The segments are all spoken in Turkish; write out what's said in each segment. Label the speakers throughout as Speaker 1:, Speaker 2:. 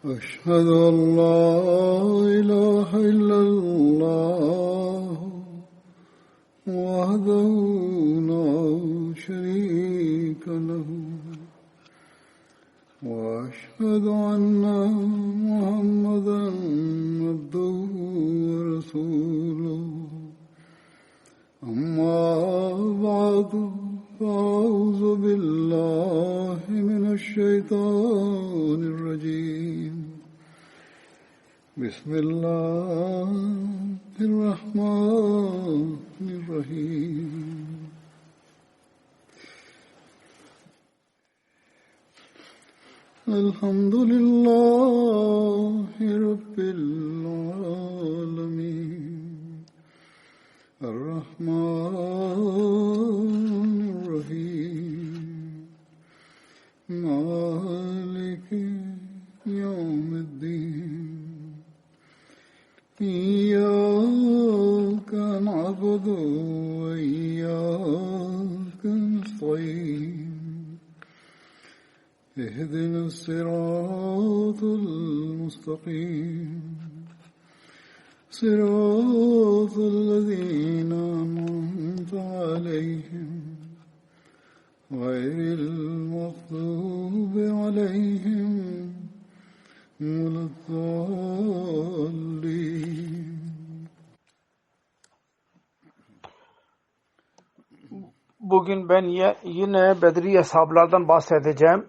Speaker 1: أشهد أن لا إله إلا الله وحده لا شريك له وأشهد أن محمدا عبده ورسوله أما بعد فأعوذ بالله من الشيطان الرجيم بسم الله الرحمن الرحيم الحمد لله رب العالمين الرحمن الرحيم مالك يوم الدين إياك نعبد وإياك نستعين اهدنا الصراط المستقيم صراط الذين أنعمت عليهم غير المغضوب عليهم ولا الضالين.
Speaker 2: Bugün ben yine Bedri ashablardan bahsedeceğim.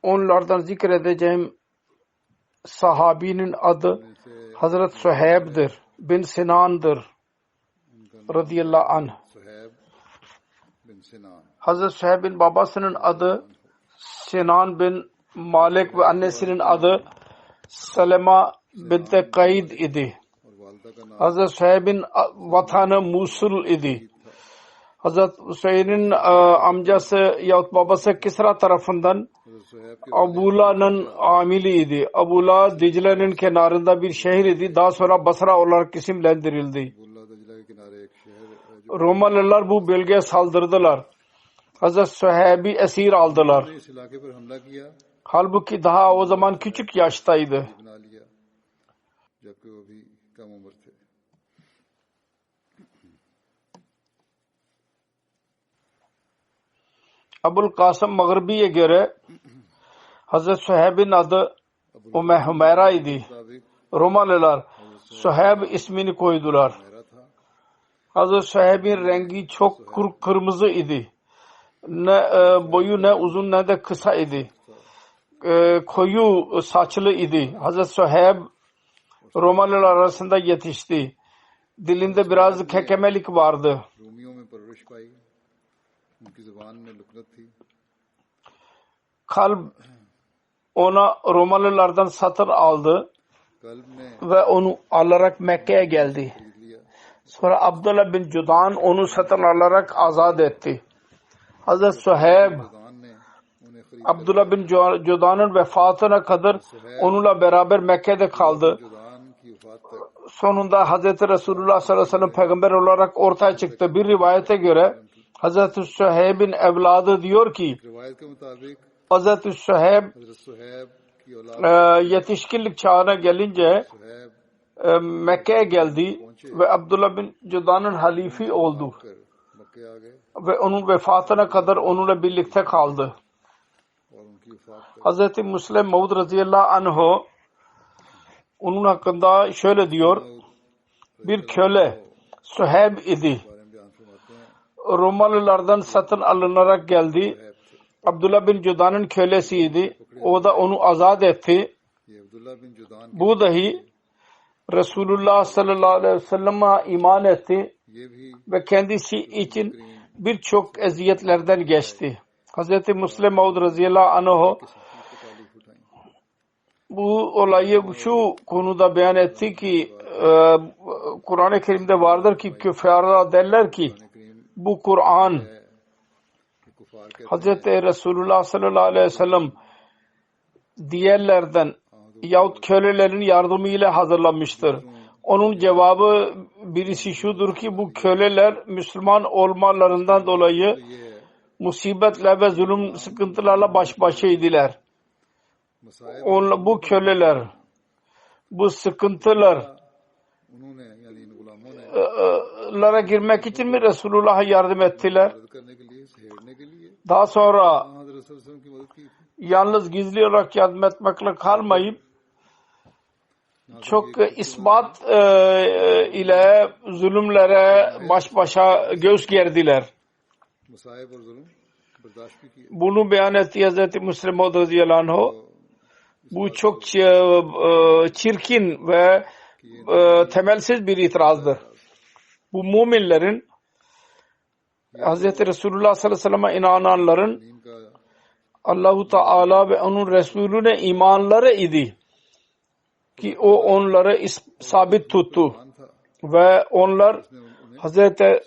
Speaker 2: Onlardan zikredeceğim sahabinin adı Hazret Suheyb'dir, bin Sinan'dır radıyallahu anh. Hazret Suheyb'in babasının adı Sinan bin Malik ve annesinin adı Selema bint Kaid idi. Hazret Suheyb'in vatanı Musul idi. Hazret Hüseyin'in amcası yahut babası Kisra tarafından Abula'nın amiliydi. Abula Dicle'nin kenarında bir şehir idi. Daha sonra Basra olarak isimlendirildi. Romalılar bu bölgeye saldırdılar. Hazret Suheyb'i esir aldılar. Halbuki daha o zaman küçük yaştaydı. Abul Kasım Mağribi'ye göre Hazret Suheyb'in adı Hümeyra idi. Romalılar Suheyb ismini koydular. Hazret Suheyb'in rengi çok kırmızı idi. Ne boyu ne uzun ne de kısa idi. Koyu saçlı idi. Hazret Suheyb Romalılar arasında yetişti. Dilinde biraz kekemelik vardı. Kalp ona Romalılardan satın aldı ve onu alarak Mekke'ye geldi. Sonra Abdullah bin Cudan onu satın alarak azat etti. Hazret Suheyb Abdullah bin Cudan'ın vefatına kadar onunla beraber Mekke'de kaldı. Sonunda Hazreti Resulullah sallallahu aleyhi ve sellem peygamber olarak ortaya çıktı. Bir rivayete göre Hazreti Suheyb'in evladı diyor ki Hazreti Suheyb yetişkinlik çağına gelince Mekke'ye geldi ve Abdullah bin Cudan'ın halifi oldu. Ve onun vefatına kadar onunla birlikte kaldı. Hazreti Müslim Maud radıyallahu anh onun hakkında şöyle diyor. Bir köle Suheyb idi. Romalılardan satın alınarak geldi. Abdullah bin Cudan'ın kölesiydi. O da onu azat etti. Bu dahi Resulullah sallallahu aleyhi ve sellem'e iman etti ve kendisi için birçok eziyetlerden geçti. Hazreti Müslim Maud radıyallahu anh bu olayı şu konuda beyan etti ki Kur'an-ı Kerim'de vardır ki küffarlar derler ki bu Kur'an Hazreti Resulullah sallallahu aleyhi ve sellem diğerlerden yahut kölelerin yardımıyla hazırlanmıştır. Onun cevabı birisi şudur ki bu köleler Müslüman olmalarından dolayı musibetle ve zulüm sıkıntılarla baş başaydılar.
Speaker 1: मसाइब
Speaker 2: Bu köleler, bu sıkıntılar
Speaker 1: उन्होंने यानी इन गुलामों ने
Speaker 2: lara girmek için mi Resulullah'a yardım ettiler?
Speaker 1: मदद करने के लिए सहेड़ने के लिए
Speaker 2: Daha sonra
Speaker 1: हज़रत सल्लल्लाहु अलैहि वसल्लम की मदद की थी।
Speaker 2: yalnız gizli olarak yardım etmekle kalmayıp çok ispat ile zulümlere baş başa göğüs gerdiler.
Speaker 1: मसाइब और जुल्म बर्दाश्त भी किए।
Speaker 2: Bunu beyan etti Hazreti Müslim Maud radıyallahu anh. Bu çok çirkin ve temelsiz bir itirazdır. Bu müminlerin Hazreti Resulullah sallallahu aleyhi ve sellem'e inananların
Speaker 1: इनका
Speaker 2: Allah-u Teala ve onun Resulüne imanları idi. Ki o onları sabit tuttu.
Speaker 1: ईमान था,
Speaker 2: Ve onlar
Speaker 1: उसने उन्हें
Speaker 2: Hazreti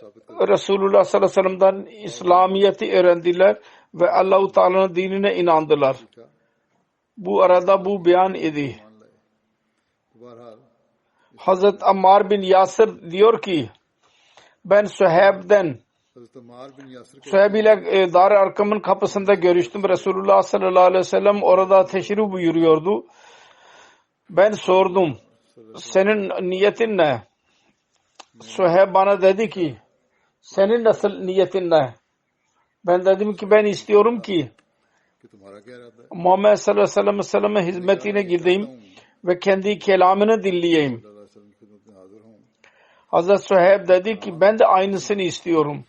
Speaker 2: Resulullah sallallahu aleyhi ve sellem'den İslamiyet'i öğrendiler ve Allah-u Teala'nın dinine inandılar.
Speaker 1: सीखा,
Speaker 2: Bu arada bu beyan idi.
Speaker 1: मान लाए। तो बहरहाल
Speaker 2: Hazret Ammar bin Yasir diyor ki ben Süheyb'den
Speaker 1: हज़रत अम्मार बिन यासिर के
Speaker 2: Süheyb ile Dar-ı Arkam'ın kapısında görüştüm. Resulullah sallallahu aleyhi ve sellem orada teşrif buyuruyordu. Ben sordum. Senin niyetin ne? Süheyb bana dedi ki senin nasıl niyetin ne? Ben dedim ki ben istiyorum ki
Speaker 1: कि तुम्हारा क्या इरादा है?
Speaker 2: Muhammed sallallahu aleyhi ve sellem'in hizmetine gideyim ve kendi kelamını dinleyeyim.
Speaker 1: सल्लल्लाहु अलैहि वसल्लम की खिदमत में हाजिर हूँ।
Speaker 2: Hazret Süheyb dedi ki ben de aynısını istiyorum.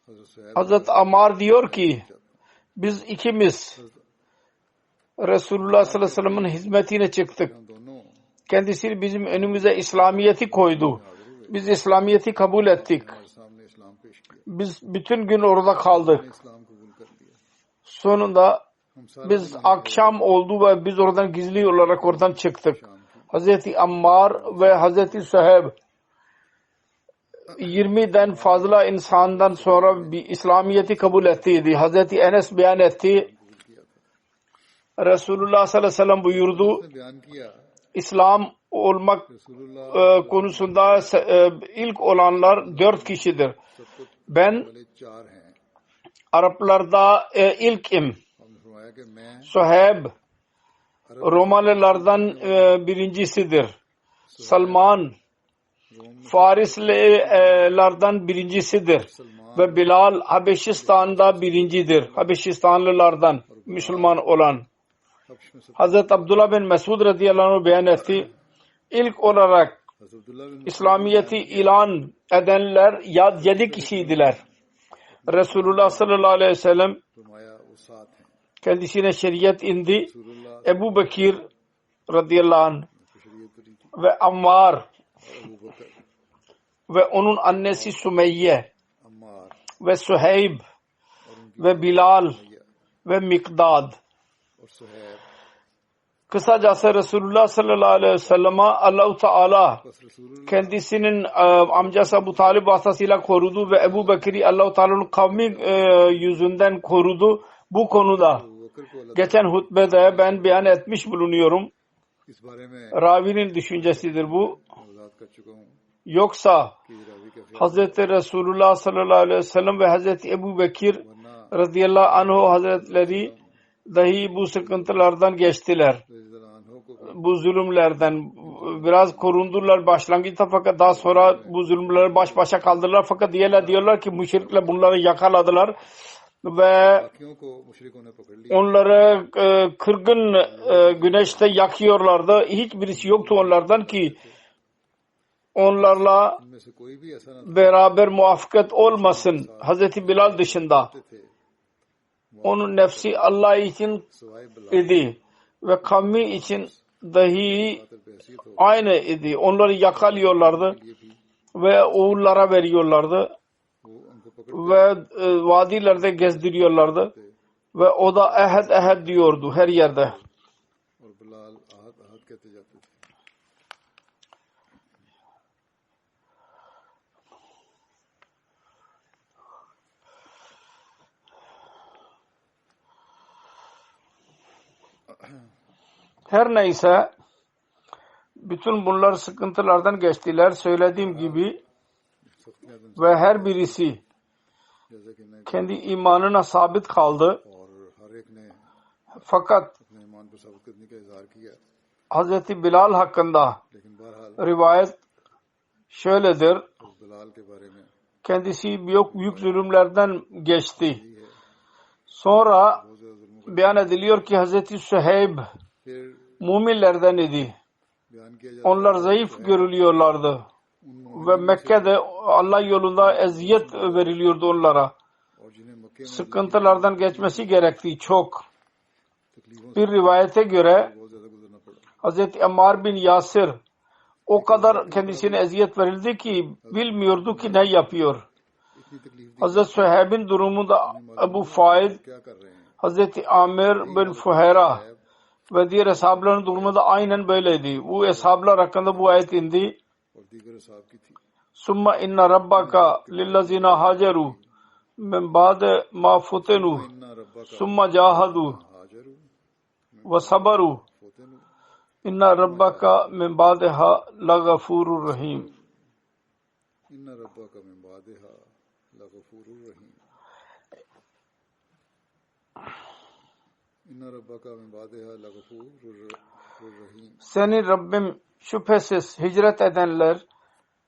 Speaker 1: हज़रत Suhaib
Speaker 2: Hazret Ammar diyor ki biz ikimiz Resulullah sallallahu aleyhi ve sellem'in hizmetine çıktık.
Speaker 1: हम दोनों
Speaker 2: Kendisi bizim önümüze İslamiyet'i koydu. Biz İslamiyet'i kabul ettik.
Speaker 1: हमारे सामने इस्लाम पेश किया,
Speaker 2: Biz bütün gün orada kaldık.
Speaker 1: इस्लाम कबूल कर लिया।
Speaker 2: Sonunda
Speaker 1: हम सारे
Speaker 2: biz akşam oldu ve biz oradan gizli olarak oradan çıktık. Hazreti Ammar ve Hazreti Süheyb 20'den fazla insandan sonra bir İslamiyet'i kabul ettiydi. Hazreti Enes beyan etti. Resulullah sallallahu aleyhi ve sellem buyurdu.
Speaker 1: ने बयान किया
Speaker 2: İslam olmak
Speaker 1: रसूलुल्लाह
Speaker 2: konusunda ilk olanlar 4 kişidir. Ben
Speaker 1: वाले 4 हैं।
Speaker 2: Araplarda ilkim.
Speaker 1: हमने फरमाया कि मैं
Speaker 2: Süheyb Romalılardan birincisidir. Salman Farislilerden birincisidir. Ve Bilal Habeşistan'da birincidir. Habeşistanlılardan Müslüman olan.
Speaker 1: हब्श में सब
Speaker 2: Hazreti Abdullah bin Mesud radıyallahu anh beyan etti. İlk olarak
Speaker 1: हज़रत अब्दुल्लाह बिन
Speaker 2: İslamiyet'i ilan edenler 7 kişiydiler. Resulullah sallallahu aleyhi ve sellem
Speaker 1: फरमाया वो 7 हैं।
Speaker 2: kendisine şeriat indi.
Speaker 1: रसूलुल्लाह
Speaker 2: Ebu Bekir radıyallahu anh
Speaker 1: को शरीयत दी थी,
Speaker 2: ve Ammar
Speaker 1: और अबू बकर,
Speaker 2: ve onun annesi Sümeyye
Speaker 1: Ammar
Speaker 2: ve Süheyb
Speaker 1: और उनकी
Speaker 2: ve Bilal
Speaker 1: भैया
Speaker 2: ve Mikdad.
Speaker 1: और Suhaib.
Speaker 2: Kısacası Resulullah sallallahu aleyhi ve sellem'e Allah-u Teala
Speaker 1: बस रसूलुल्लाह
Speaker 2: kendisinin amcası Ebu Talib vasıtasıyla korudu ve Ebu Bekir'i Allah-u Teala'nın kavmi yüzünden korudu. Bu konuda
Speaker 1: Abu बकर को अल्लाह
Speaker 2: geçen hutbede ben beyan etmiş bulunuyorum.
Speaker 1: इस बारे में
Speaker 2: Ravinin düşüncesidir bu.
Speaker 1: वजाहत कर चुका हूँ
Speaker 2: Yoksa
Speaker 1: कि रावी का ख्याल
Speaker 2: Hazreti Resulullah sallallahu aleyhi ve sellem ve Hazreti Ebu Bekir
Speaker 1: वरना
Speaker 2: radıyallahu anhu hazretleri dahi bu sıkıntılardan geçtiler.
Speaker 1: रज़ियल्लाहु को
Speaker 2: Bu zulümlerden biraz korundular başlangıçta fakat daha sonra bu zulümleri baş başa kaldırdılar fakat diyorlar ki müşrikler bunları yakaladılar ve
Speaker 1: बाकियों को मुशरिकों ने पकड़ लिया।
Speaker 2: onları kırgın güneşte yakıyorlardı. Hiçbirisi yoktu onlardan ki onlarla
Speaker 1: इनमें से कोई भी ऐसा न
Speaker 2: beraber muvaffakat olmasın. Hazreti Bilal dışında.
Speaker 1: थे
Speaker 2: Onun nefsi Allah için
Speaker 1: सवाए Bilal
Speaker 2: idi ve kavmi için dahi
Speaker 1: बहसीत हो
Speaker 2: aynı idi. Onları yakalıyorlardı
Speaker 1: ये भी
Speaker 2: ve oğullara veriyorlardı
Speaker 1: वो उनको पकड़
Speaker 2: ve vadilerde gezdiriyorlardı ve o da ehed diyordu her yerde.
Speaker 1: और बिलाल आहद आहद कहते जाते थे।
Speaker 2: Her neyse bütün bunlar sıkıntılardan geçtiler. Söylediğim gibi
Speaker 1: सख्तियां दिन
Speaker 2: ve her birisi
Speaker 1: जैसे कि मैं
Speaker 2: kendi imanına sabit kaldı.
Speaker 1: और हर एक ने
Speaker 2: Fakat
Speaker 1: अपने ईमान पर साबित करने का इजहार किया,
Speaker 2: Hazreti Bilal hakkında
Speaker 1: लेकिन बहरहाल
Speaker 2: rivayet şöyledir.
Speaker 1: उस बिलाल के बारे में
Speaker 2: Kendisi büyük zulümlerden geçti.
Speaker 1: यही है,
Speaker 2: Sonra
Speaker 1: बहुत ज्यादा जुल्म
Speaker 2: beyan ediliyor ki Hazreti Süheyb
Speaker 1: फिर
Speaker 2: müminlerden idi.
Speaker 1: बयान किया जाता
Speaker 2: Onlar zayıf görülüyorlardı. Ve Mekke'de Allah yolunda eziyet veriliyordu onlara.
Speaker 1: और जिन्हें मक्के में
Speaker 2: Sıkıntılardan geçmesi gerektiği çok.
Speaker 1: तकलीफों से
Speaker 2: Bir rivayete göre
Speaker 1: बहुत ज्यादा गुजरना पड़ा।
Speaker 2: Hazreti Ammar bin Yasir o kadar kendisine eziyet verildi ki bilmiyordu ki ne yapıyor.
Speaker 1: इतनी तकलीफ दी,
Speaker 2: Hazreti Süheyb'in durumunda Ebu Faid,
Speaker 1: क्या कर रहे हैं?
Speaker 2: Hazreti Amir bin Fuhera ve diğer eshabların durumu da aynen böyleydi. Bu eshablar hakkında bu ayet indi.
Speaker 1: और दीगर साहब की थी।
Speaker 2: Summa inna rabbaka lillazina hajaru min ba'de ma futinu
Speaker 1: इन्ना रब्बा का
Speaker 2: summa jahadu
Speaker 1: हाजरू
Speaker 2: ve sabaru
Speaker 1: फोतेनु
Speaker 2: inna rabbaka min ba'deha lagafurur rahim.
Speaker 1: इन्ना रब्बा का मिन बादिहा लगफूरुर रहीम। इन्ना रब्बा का मिन बादिहा लगफूरुर रहीम।
Speaker 2: Senin Rabbim şüphesiz hicret edenler,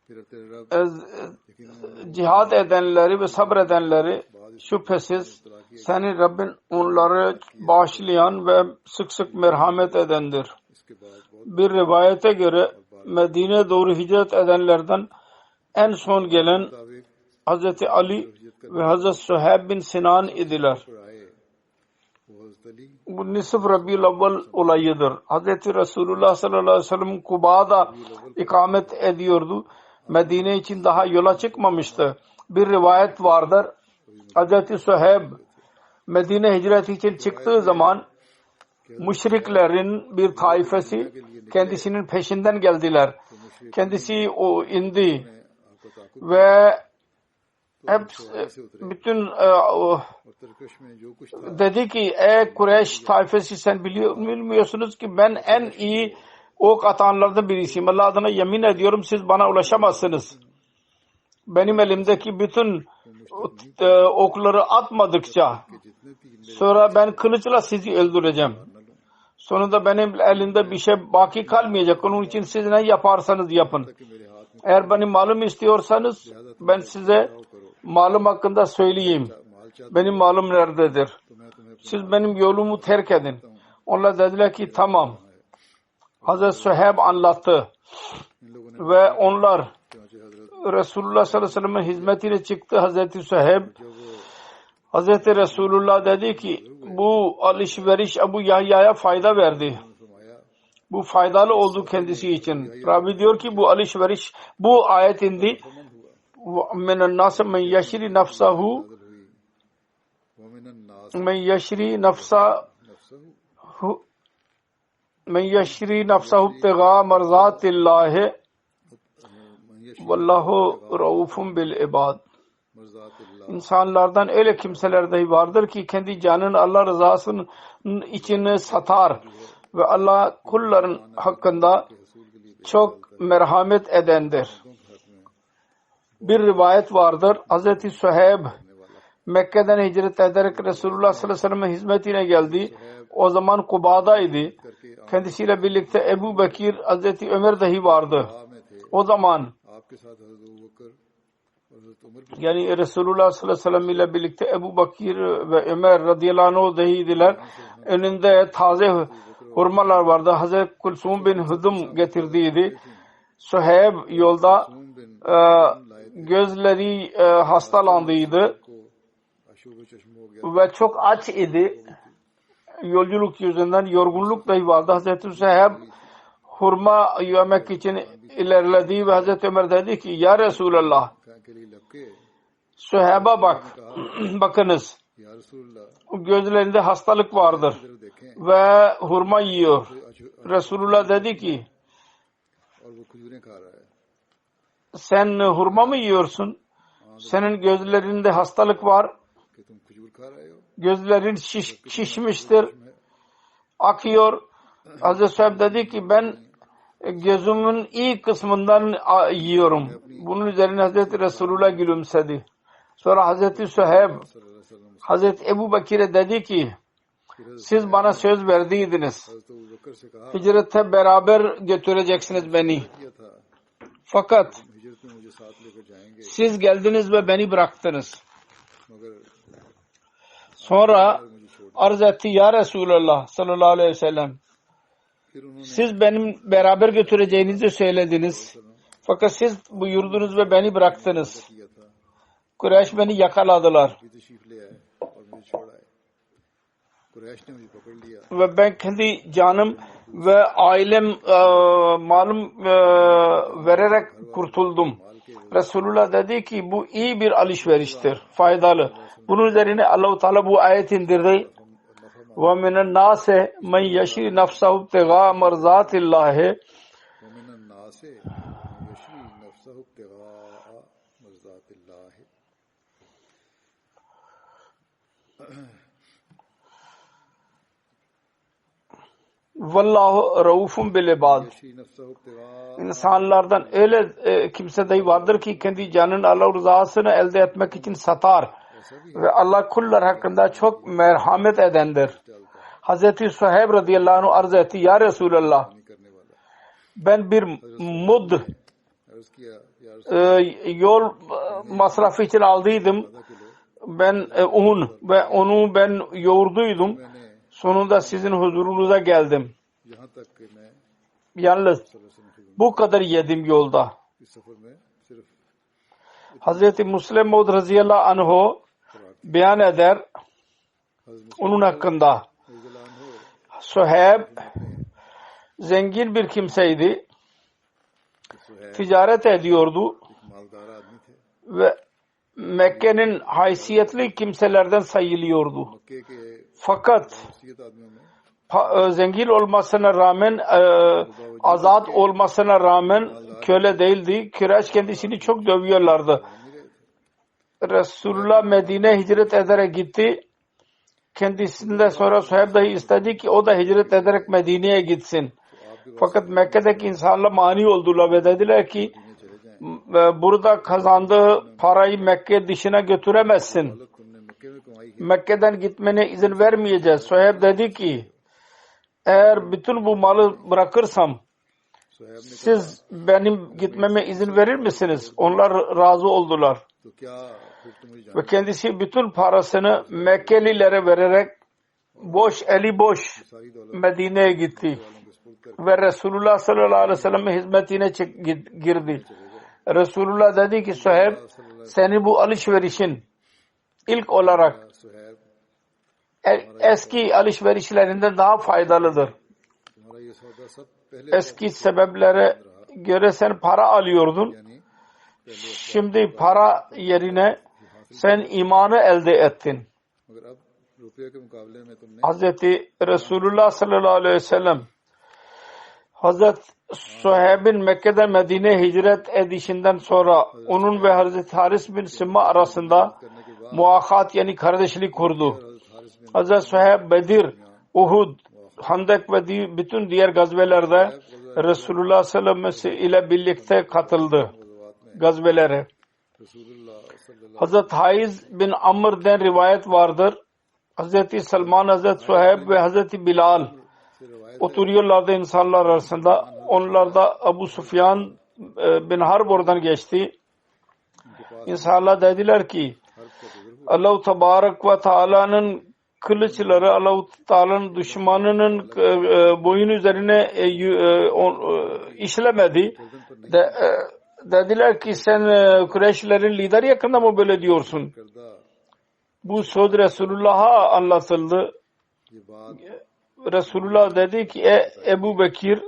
Speaker 1: फिर तेरे रब
Speaker 2: cihad edenleri ve sabredenleri şüphesiz senin Rabbin onları bağışlayan ve sık sık merhamet edendir.
Speaker 1: इसके बाद बहुत
Speaker 2: Bir rivayete göre Medine'ye doğru hicret edenlerden en son gelen
Speaker 1: मुताबिक
Speaker 2: Hazreti Ali ve Hazreti Süheyb bin Sinan idiler.
Speaker 1: पर आए वो हज़रत Ali
Speaker 2: Bu Nisf Rabi'ül Evvel olayıdır. Hazreti Resulullah sallallahu aleyhi ve sellem Kuba'da ikamet ediyordu. Medine için daha yola çıkmamıştı. Bir rivayet vardır. Hazreti Süheyb Medine hicret için çıktığı zaman müşriklerin bir taifesi kendisinin peşinden geldiler. Kendisi o indi
Speaker 1: आपको ताकुब
Speaker 2: ve hepsi bütün
Speaker 1: और तरकश में जो कुछ था
Speaker 2: dedi ki ey Kureyş taifesi sen bilmiyorsunuz ki ben en iyi ok atanlardan birisiyim. Allah adına yemin ediyorum siz bana ulaşamazsınız. Benim elimdeki bütün okları atmadıkça
Speaker 1: कि जितने तीर
Speaker 2: sonra ben kılıçla sizi öldüreceğim. Sonunda benim elimde bir şey baki kalmayacak. Onun için siz ne yaparsanız yapın.
Speaker 1: कि मेरे हाथ में
Speaker 2: Eğer benim malım istiyorsanız ben size malım hakkında söyleyeyim.
Speaker 1: माल चाहता
Speaker 2: Benim malım nerededir?
Speaker 1: तो मैं तुम्हें
Speaker 2: Siz benim yolumu terk edin. Onlar dediler ki tamam. Hazreti Süheyb anlattı.
Speaker 1: इन लोगों ने
Speaker 2: Ve onlar
Speaker 1: चुनांचे हजरत
Speaker 2: Resulullah sallallahu aleyhi ve sellem'in hizmetine çıktı. Hazreti Süheyb
Speaker 1: जब वो
Speaker 2: Hazreti Resulullah dedi ki bu alışveriş Ebu Yahya'ya fayda verdi.
Speaker 1: फरमाया
Speaker 2: Bu faydalı oldu kendisi için. Rabi diyor ki bu alışveriş bu ayet indi. Minen nas men yeşri nafsahu
Speaker 1: हुई वमिन अन्नास
Speaker 2: men yeşri nafsahu
Speaker 1: नफ्सहु
Speaker 2: men yeşri nafsahu ibtiga marzatillahi
Speaker 1: मन यशा
Speaker 2: vallahu raufun bil ibad.
Speaker 1: मर्ज़ातिल्लाह
Speaker 2: İnsanlardan öyle kimseler dahi vardır ki kendi canını Allah rızasının için satar ve Allah kulların hakkında
Speaker 1: रसूल के लिए
Speaker 2: çok merhamet edendir. Bir rivayet vardır. Hazreti Süheyb Mekke'den hicret ederek Resulullah sallallahu aleyhi ve sellem'in hizmetine geldi. O zaman Kuba'daydı.
Speaker 1: करके
Speaker 2: Kendisiyle birlikte Ebu Bekir, Hazreti Ömer dahi vardı.
Speaker 1: आ में थे
Speaker 2: O zaman
Speaker 1: आपके साथ हजरत अबू बकर और हजरत उमर भी
Speaker 2: yani Resulullah sallallahu aleyhi ve sellem ile birlikte Ebu Bekir ve Ömer radıyallahu anh dahiydiler. Önünde taze hurmalar vardı. Hazreti Kulsum bin Hudum getirdiydi. Süheyb yolda gözleri hastalandıydı
Speaker 1: को अशूब चश्म हो गया
Speaker 2: ve çok aç idi. Yolculuk yüzünden yorgunluk dahi vardı. Hazreti Süheyb hurma yemek için ilerledi ve Hazreti Ömer dedi ki ya Resulallah
Speaker 1: के लिए लपके
Speaker 2: Süheyb'e bak. Bakınız
Speaker 1: या रसूलुल्लाह
Speaker 2: gözlerinde hastalık vardır
Speaker 1: इधर देखें
Speaker 2: ve hurma yiyor. Resulullah dedi ki
Speaker 1: और वो खजूरें खा रहा है
Speaker 2: sen hurma mı yiyorsun? Senin gözlerinde hastalık var.
Speaker 1: कि तुम खजूर खा रहे हो
Speaker 2: Gözlerin şişmiştir. Akıyor. Hazreti Süheyb dedi ki ben gözümün iyi kısmından yiyorum. Bunun üzerine Hazreti Resulullah gülümsedi. Sonra Hazreti Suheyb Hazreti Ebu Bekir'e dedi ki siz bana söz verdiydiniz. Hicrete beraber götüreceksiniz beni. Fakat siz geldiniz ve beni bıraktınız. Sonra arz etti ya Resulallah sallallahu aleyhi ve sellem. Siz benim beraber götüreceğinizi söylediniz. Fakat siz buyurdunuz ve beni bıraktınız. Kureyş beni yakaladılar. Ve ben kendi canım ve ailem malum vererek kurtuldum. Resulullah dedi ki bu iyi bir alışveriştir. Faydalı. Bunun üzerine Allah-u Teala bu ayet indirdi. وَمِنَ النَّاسِ مَنْ يَشْرِ نَفْسَهُ ابْتِغَاءَ مَرْضَاتِ اللّٰهِ Vallahu raufun bil ibad. İnsanlardan öyle kimse dahi vardır ki kendi canının Allah rızasını elde etmek için satar ve Allah kullar hakkında çok merhamet edendir. Hazreti Suheyb radıyallahu anh arz etti ya Resulallah ben bir mud yol masrafı için aldıydım. Ben un ve onu ben yoğurduydum. Sonunda sizin huzurunuza geldim. Yalnız bu kadar yedim yolda. Hazreti Müslim Maud radıyallahu anh'u beyan eder onun hakkında. Suheyb zengin bir kimseydi. Ticaret ediyordu ve Mekke'nin haysiyetli kimselerden sayılıyordu. Fakat zengin olmasına rağmen azat olmasına rağmen köle değildi. Kureyş kendisini çok dövüyorlardı. Resulullah Medine hicret ederek gitti. Kendisinden sonra Suheyb dahi istedi ki o da hicret ederek Medine'ye gitsin. Fakat Mekke'deki insanlar mani oldular ve dediler ki burada kazandığı parayı Mekke dışına götüremezsin. Mekke'den gitmene izin vermeyeceğiz. Suheyb dedi ki eğer bütün bu malı bırakırsam siz benim gitmeme izin verir misiniz? Onlar razı oldular. Ve kendisi bütün parasını Mekkelilere vererek eli boş Medine'ye gitti. Ve Resulullah sallallahu aleyhi ve sellem'in hizmetine girdi. Resulullah dedi ki Suheyb senin bu alışverişin ilk olarak eski alışverişlerinden daha faydalıdır. Eski sebeplere göre sen para alıyordun. Şimdi para yerine sen imanı elde ettin. Hazreti Resulullah sallallahu aleyhi ve sellem Hazreti Suheyb'in Mekke'den Medine'ye hicret edişinden sonra onun ve Hazreti Haris bin Simma arasında muakat yani kardeşlik kurdu. Hazreti Suheyb Bedir, Uhud, Handek ve bütün diğer gazvelerde Resulullah sallallahu aleyhi ve sellem ile birlikte katıldı gazvelere. Hazreti Haiz bin Amr'den rivayet vardır. Hazreti Salman, Hazreti Suheyb ve Hazreti Bilal oturuyorlardı insanlar arasında. Onlar da Abu Sufyan bin Harb oradan geçti. İnsanlar dediler ki Allah-u Tebarek ve Teala'nın kılıçları Allah-u Teala'nın düşmanının boyun üzerine işlemedi. Dediler ki sen Kureyşlerin lideri yakında mı böyle diyorsun? Bu söz Resulullah'a anlatıldı. Resulullah dedi ki Ebu Bekir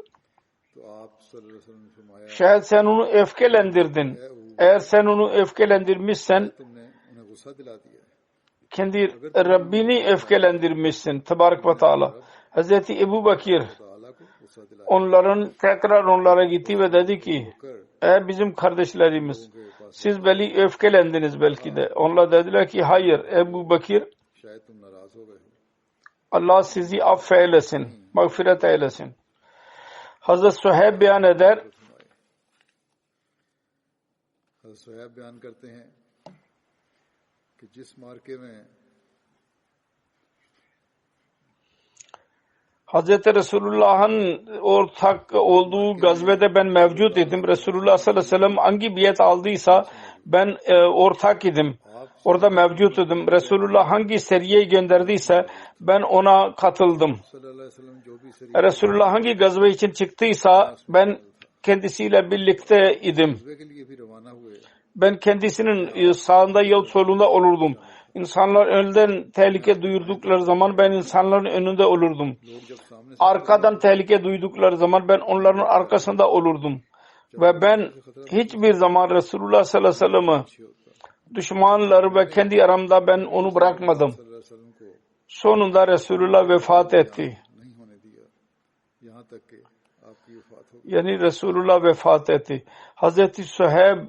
Speaker 2: şayet sen onu öfkelendirdin. Eğer sen onu öfkelendirmişsen kendi Rabbini öfkelendirmişsin. Tebarek ve Teala. Hazreti Ebu Bekir tekrar onlara gitti ve dedi ki bizim kardeşlerimiz siz beni öfkelendiniz belki de. Onlar dediler ki hayır Ebu Bekir Allah sizi affeylesin, mağfiret eylesin. Hazreti Suheyb beyan eder.
Speaker 1: कि जिस मार्के में
Speaker 2: Hazreti Resulullah'ın ortak olduğu gazvede ben mevcut idim. Resulullah sallallahu aleyhi ve sellem hangi biat aldıysa ben ortak idim. Orada mevcut idim. Resulullah hangi seriye gönderdiyse ben ona katıldım. Resulullah hangi gazve için çıktıysa ben kendisiyle birlikte idim. Ben kendisinin sağında yahut solunda olurdum. İnsanlar önden tehlike duyurdukları zaman ben insanların önünde olurdum. Arkadan tehlike duydukları zaman ben onların arkasında olurdum. Ve ben hiçbir zaman Resulullah sallallahu aleyhi ve sellem'i düşmanları ve kendi aramda ben onu bırakmadım. Sonunda Resulullah vefat etti. Yani Resulullah vefat etti. Hazreti Süheyb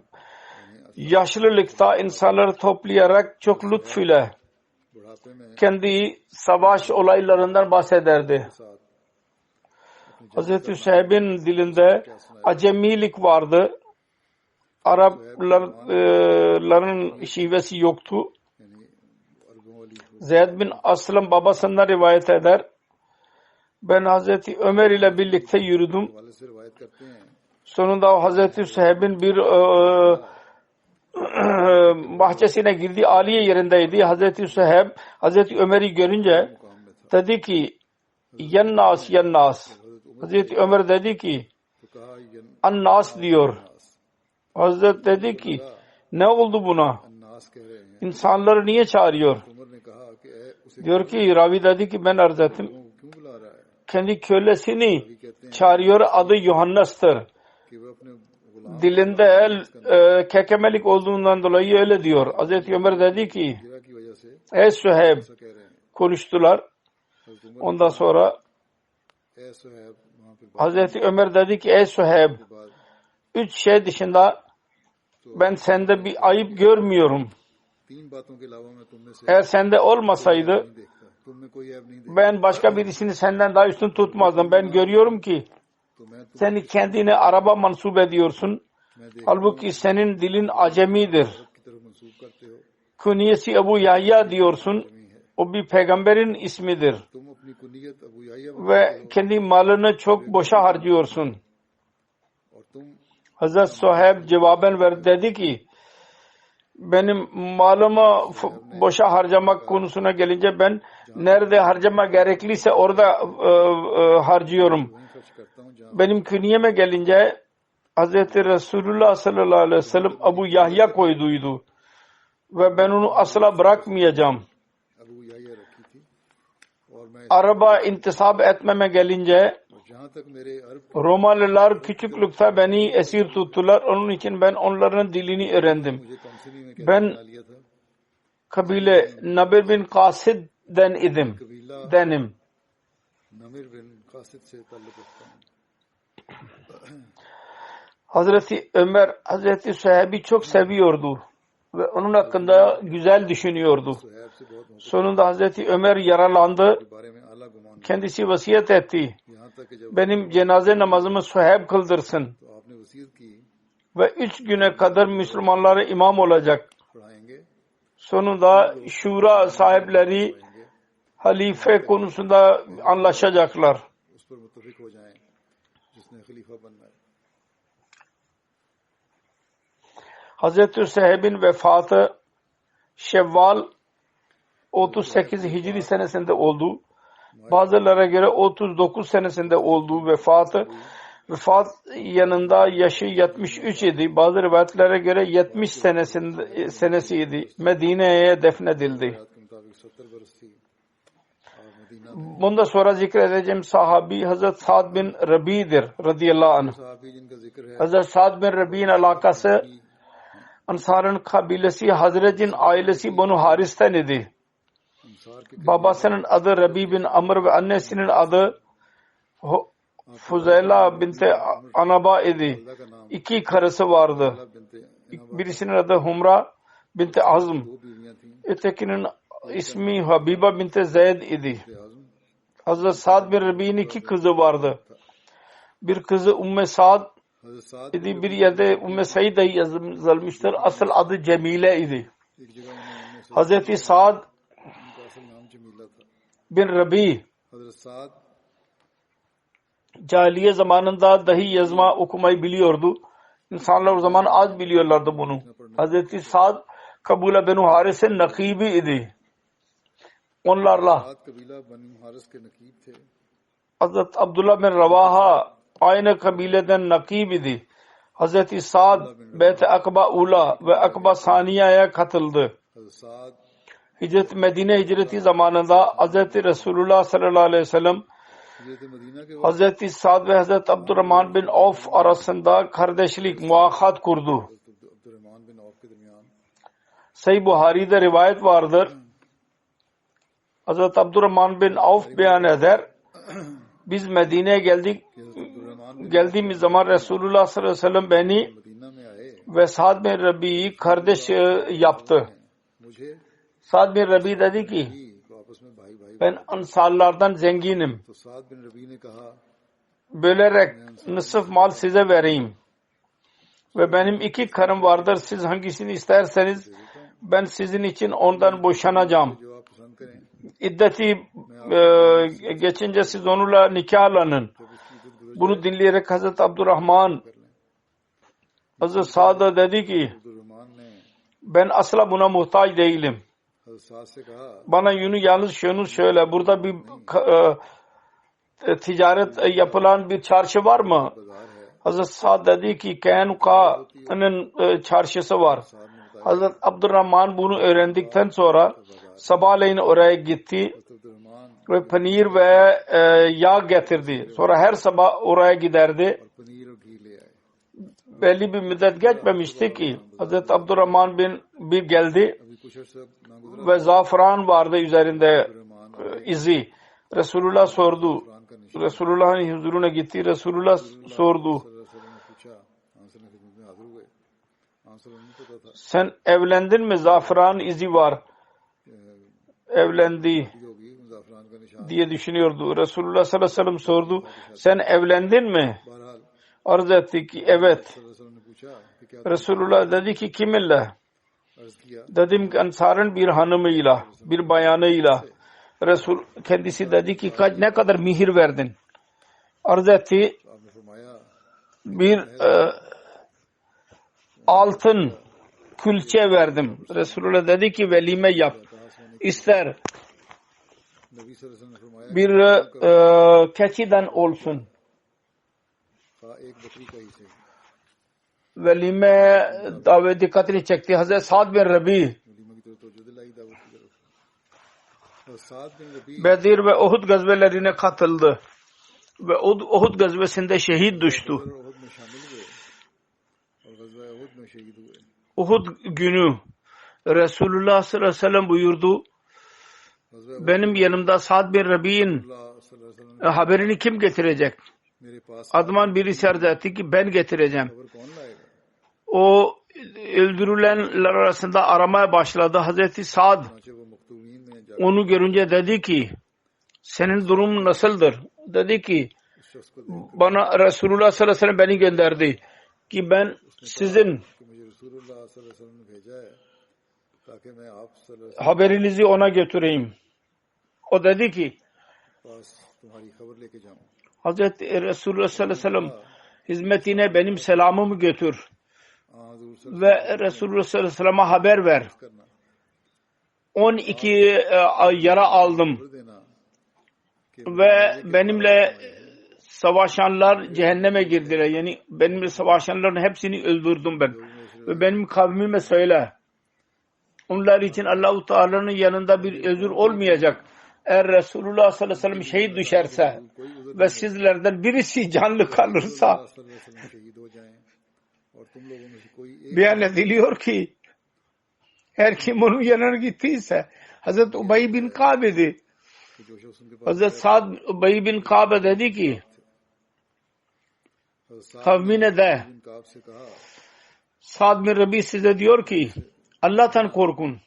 Speaker 2: yaşlılıkta insanları toplayarak çok lütfüyle kendi savaş olaylarından bahsederdi. Hazreti Süheyb'in dilinde acemilik vardı. Arapların şivesi yoktu. Zeyd bin Aslam babasından rivayet eder. Ben Hazreti Ömer ile birlikte yürüdüm. Sonunda Hazreti Süheyb'in bir bahçesine girdi. Aliye yerindeydi. Hazreti Süheyb Hazreti Ömer'i görünce dedi ki Yannas Yannas. Hazreti Ömer dedi ki Annas diyor. Hazret dedi ki ne oldu buna? İnsanları niye çağırıyor? Diyor ki ravi dedi ki ben arz ettim. Kendi kölesini çağırıyor. Adı Yuhannas'tır. Dilinde kekemelik olduğundan dolayı öyle diyor. Hazreti Ömer dedi ki ey Süheyb konuştular. Ondan sonra Hazreti Ömer dedi ki ey Süheyb 3 şey dışında ben sende bir ayıp görmüyorum. Eğer sende olmasaydı ben başka birisini senden daha üstün tutmazdım. Ben görüyorum ki seni kendine araba mansup ediyorsun. Halbuki senin dilin acemidir. Künyesi Ebu Yahya diyorsun. O bir peygamberin ismidir. Ve kendi malını çok boşa harcıyorsun. Hazreti Süheyb cevaben verdi dedi ki benim malımı boşa harcamak konusuna gelince ben nerede harcama gerekliyse orada harcıyorum. Benim künyeme gelince Hazreti Resulullah sallallahu aleyhi ve sellem Ebu Yahya koyduydu. Ve ben onu asla bırakmayacağım. Araba intisap etmeme gelince Romalılar küçüklükte beni esir tuttular. Onun için ben onların dilini öğrendim. Ben kabile Namir bin Kasid'den idim. Hazreti Ömer Hazreti Süheyb'i çok seviyordu ve onun hakkında güzel düşünüyordu. Sonunda Hazreti Ömer yaralandı. Kendisi vasiyet etti. Benim cenaze namazımı Süheyb kıldırsın. Ve 3 güne kadar Müslümanlara imam olacak. Sonunda şura sahipleri halife konusunda anlaşacaklar. Hazreti Süheyb'in vefatı Şevval 38 Hicri senesinde oldu. Bazılara göre 39 senesinde olduğu vefat yanında yaşı 73 idi. Bazı rivayetlere göre 70 senesiydi. Medine'ye defnedildi. Bundan sonra zikredeceğim sahabi Hazret Sa'd bin Rabi'dir radıyallahu anh. Hazret Sa'd bin Rabi'nin alakası Ansar'ın kabilesi Hazret'in ailesi Banu Haris'ten idi. Babasının adı Rabi bin Amr ve annesinin adı Fuzeyla binti Anaba idi. 2 karısı vardı. Birisinin adı Humra binti Azm. Ötekinin ismi Habiba binti Zeyd idi. Hazret Sa'd bin Rabi'nin 2 kızı vardı. Bir kızı Umme Sa'd idi. Bir yerde Umme Said yazılmıştır. Asıl adı Cemile idi. Hazreti Sa'd bin Rabi cahiliye zamanında dahi yazma okumayı biliyordu. İnsanlar o zaman az biliyorlardı bunu. Hazreti Sa'd Kabula Benu Haris'in nakibi idi. Onlarla Hazreti Abdullah bin Ravaha aynı kabileden nakib idi. Hazreti Sa'd Beyt-i Akba Ula ve Akba Saniye'ye katıldı. Medine hicreti zamanında Hazreti Resulullah sallallahu aleyhi ve sellem Hazreti Sa'd ve Hazreti Abdurrahman bin Avf arasında kardeşlik muahat kurdu. Sahih Buhari'de rivayet vardır. Hazreti Abdurrahman bin Avf beyan eder. Biz Medine'ye geldiğimiz zaman Resulullah sallallahu aleyhi ve sellem beni ve Sa'd bin Rabi'yi kardeş yaptı. Sa'd bin Rabi dedi ki ben ansarlardan zenginim. Bölerek nısf mal size vereyim. Ve benim 2 karım vardır. Siz hangisini isterseniz ben sizin için ondan boşanacağım. İddeti geçince siz onunla nikahlanın. Bunu dinleyerek Hazreti Abdurrahman Hazreti Sa'd'a dedi ki ben asla buna muhtaç değilim. Bana yalnız şunu söyle. Burada bir ticaret yapılan bir çarşı var mı? Hazreti Sa'd dedi ki Kaynuka'nın çarşısı var. Hazreti Abdurrahman bunu öğrendikten sonra sabahleyin oraya gitti ve panir ve yağ getirdi. Sonra her sabah oraya giderdi. Belli bir müddet geçmemişti ki Hazreti Abdurrahman bir geldi ve zaferan vardı üzerinde izi. Resulullah sordu. Resulullah'ın huzuruna gitti. Resulullah sordu. Sen evlendin mi? Zaferan izi var. Evlendi diye düşünüyordu. Resulullah sallallahu aleyhi ve sellem sordu. Sen evlendin mi? Arz etti ki evet. Resulullah dedi ki kiminle? Dedim ki Ansar'ın bir hanımıyla, bir bayanıyla. Resul kendisi dedi ki ne kadar mihir verdin? Arz etti bir altın külçe verdim. Resulullah dedi ki velime yap. İster bir keçiden olsun. Velime davet dikkatini çekti. Hazreti Sa'd bin Rabi Bedir ve Uhud gazvelerine katıldı. Ve Uhud gazvesinde şehit düştü. Uhud günü Resulullah sallallahu aleyhi ve sellem buyurdu. Benim yanımda Sa'd bin Rabi'nin haberini kim getirecek? Adman birisi arz etti ki ben getireceğim. O öldürülenler arasında aramaya başladı. Hazreti Sa'd onu görünce dedi ki senin durumun nasıldır? Dedi ki bana Resulullah sallallahu aleyhi ve sellem beni gönderdi ki ben sizin haberinizi ona götüreyim. O dedi ki Hazreti Resulullah sallallahu aleyhi ve sellem hizmetine benim selamımı götür ve Resulullah sallallahu aleyhi ve sellem'e haber ver. 12 yara aldım ve benimle savaşanlar cehenneme girdiler. Yani benimle savaşanların hepsini öldürdüm ben. Ve benim kavmime söyle. Onlar için Allah-u Teala'nın yanında bir özür olmayacak. Eğer Resulullah sallallahu aleyhi ve sellem şehit düşerse ve sizlerden birisi canlı kalırsa beyan ediliyor ki her kim onun yanına gittiyse Hazreti Ubay bin Kabe'di. Hazreti Sa'd Ubay bin Kabe dedi ki kavmine de Sa'd bin Rabi size diyor ki Allah'tan korkun.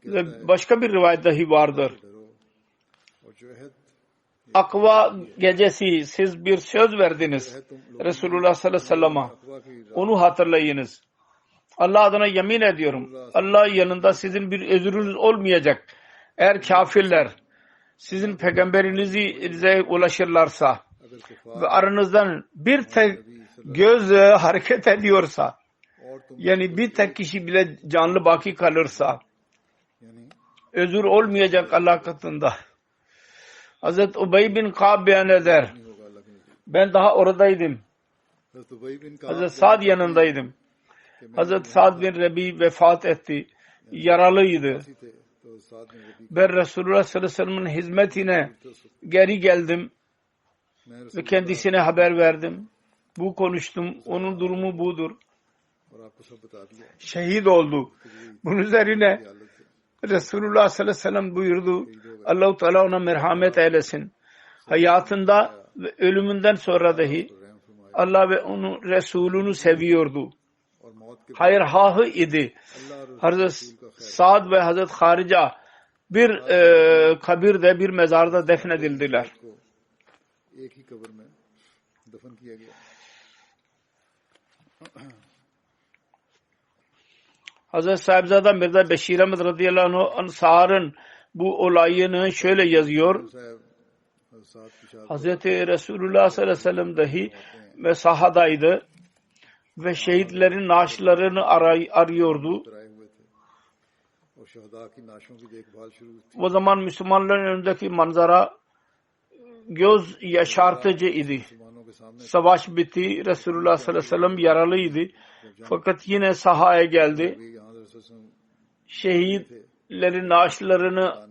Speaker 2: Ve başka bir rivayet dahi vardır. Akva gecesi siz bir söz verdiniz Resulullah sallallahu aleyhi ve sellem'e. Onu hatırlayınız. Allah adına yemin ediyorum. Allah yanında sizin bir özrünüz olmayacak. Eğer kafirler sizin peygamberinize ulaşırlarsa ve aranızdan bir tek göz hareket ediyorsa, yani bir tek kişi bile canlı baki kalırsa özür olmayacak Allah katında. Hazreti Ubey bin Ka'b beyan eder. Ben daha oradaydım. Hazreti Sa'd yanındaydım. Hazreti Sa'd bin Rabi vefat etti. Yaralıydı. Ben Resulullah sallallahu aleyhi ve sellem'in hizmetine geri geldim ve kendisine haber verdim. Bu konuştum. Onun durumu budur. Şehit oldu. Bunun üzerine Resulullah sallallahu aleyhi ve sellem buyurdu. Allah-u Teala ona merhamet eylesin. Hayatında ve ölümünden sonra dahi Allah ve onun Resulünü seviyordu. Hayır hahı idi. Hazreti Sa'd ve Hazreti Harica bir kabirde, bir mezarda defnedildiler. Hazreti Sahibzada Mirza Beşir Ahmed radıyallahu anh Ansar'ın bu olayını şöyle yazıyor. Hazreti Resulullah sallallahu aleyhi ve sellem dahi sahadaydı ve şehitlerin naaşlarını arıyordu. O zaman Müslümanların önündeki manzara göz yaşartıcı idi. Savaş bitti. Resulullah sallallahu aleyhi ve sellem yaralıydı. Fakat yine sahaya geldi. Şehitlerin naaşlarını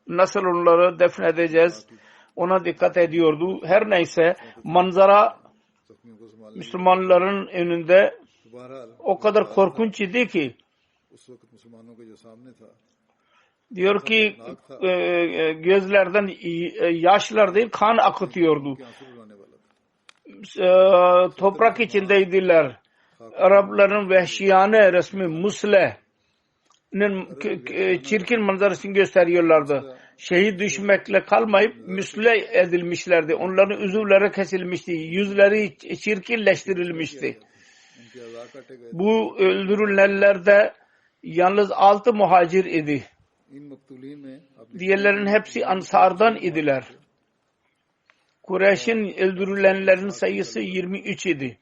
Speaker 2: nasıl onları defnedeceğiz ona dikkat ediyordu. Her neyse manzara Müslümanların önünde o kadar korkunç idi ki diyor ki gözlerden yaşlar değil kan akıtıyordu. Toprak içindeydiler. Arapların vehşiyane resmi Musle'nin çirkin manzarasını gösteriyorlardı. Şehit düşmekle kalmayıp müsle edilmişlerdi. Onların uzuvları kesilmişti. Yüzleri çirkinleştirilmişti. Bu öldürülenlerde yalnız 6 muhacir idi. Diğerlerin hepsi Ansar'dan idiler. Kureyş'in öldürülenlerin sayısı 23 idi.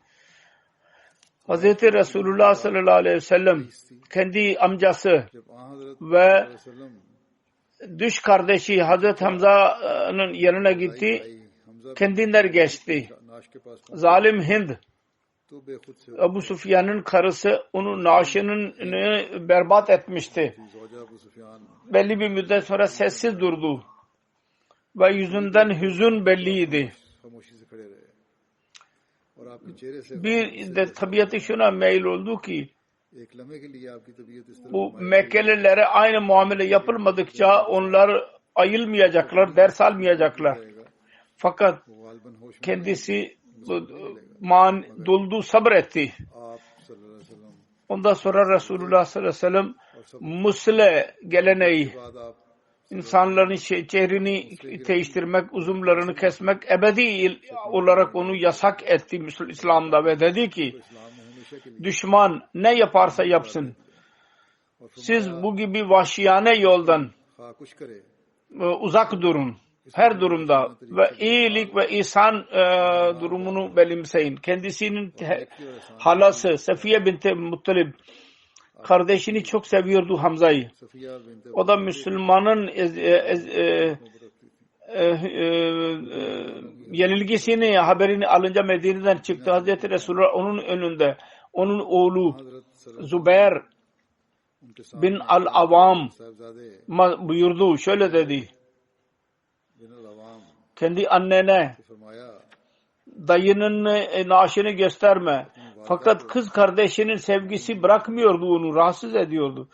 Speaker 2: Hz. Resulullah sallallahu aleyhi ve sellem kendi amcası ve düş kardeşi Hazreti Hamza'nın yanına gitti. Kendinden geçti. Zalim Hind, Ebu Sufyan'ın karısı onun naaşını berbat etmişti. Belli bir müddet sonra sessiz durdu. Ve yüzünden hüzün belliydi. Bir de tabiatı şuna meyil oldu ki bu Mekkelilere aynı muamele yapılmadıkça onlar ayılmayacaklar, ders almayacaklar. Fakat kendisi doldu, sabretti. Ondan sonra Resulullah sallallahu aleyhi ve sellem musle geleneği, insanların çehrini değiştirmek, uzuvlarını kesmek ebedi olarak onu yasak etti İslam'da ve dedi ki düşman ne yaparsa yapsın siz bu gibi vahşiyane yoldan uzak durun her durumda ve iyilik ve ihsan durumunu benimseyin. Kendisinin halası Safiye binti Muttalib kardeşini çok seviyordu Hamza'yı. O da Müslümanın yenilgisini haberini alınca Medine'den çıktı. Hazreti Resulullah onun önünde onun oğlu Zübeyir bin al-Avam buyurdu. Şöyle dedi. Kendi annene dayının naaşını gösterme. Fakat kız kardeşinin sevgisi bırakmıyordu onu. Rahatsız ediyordu.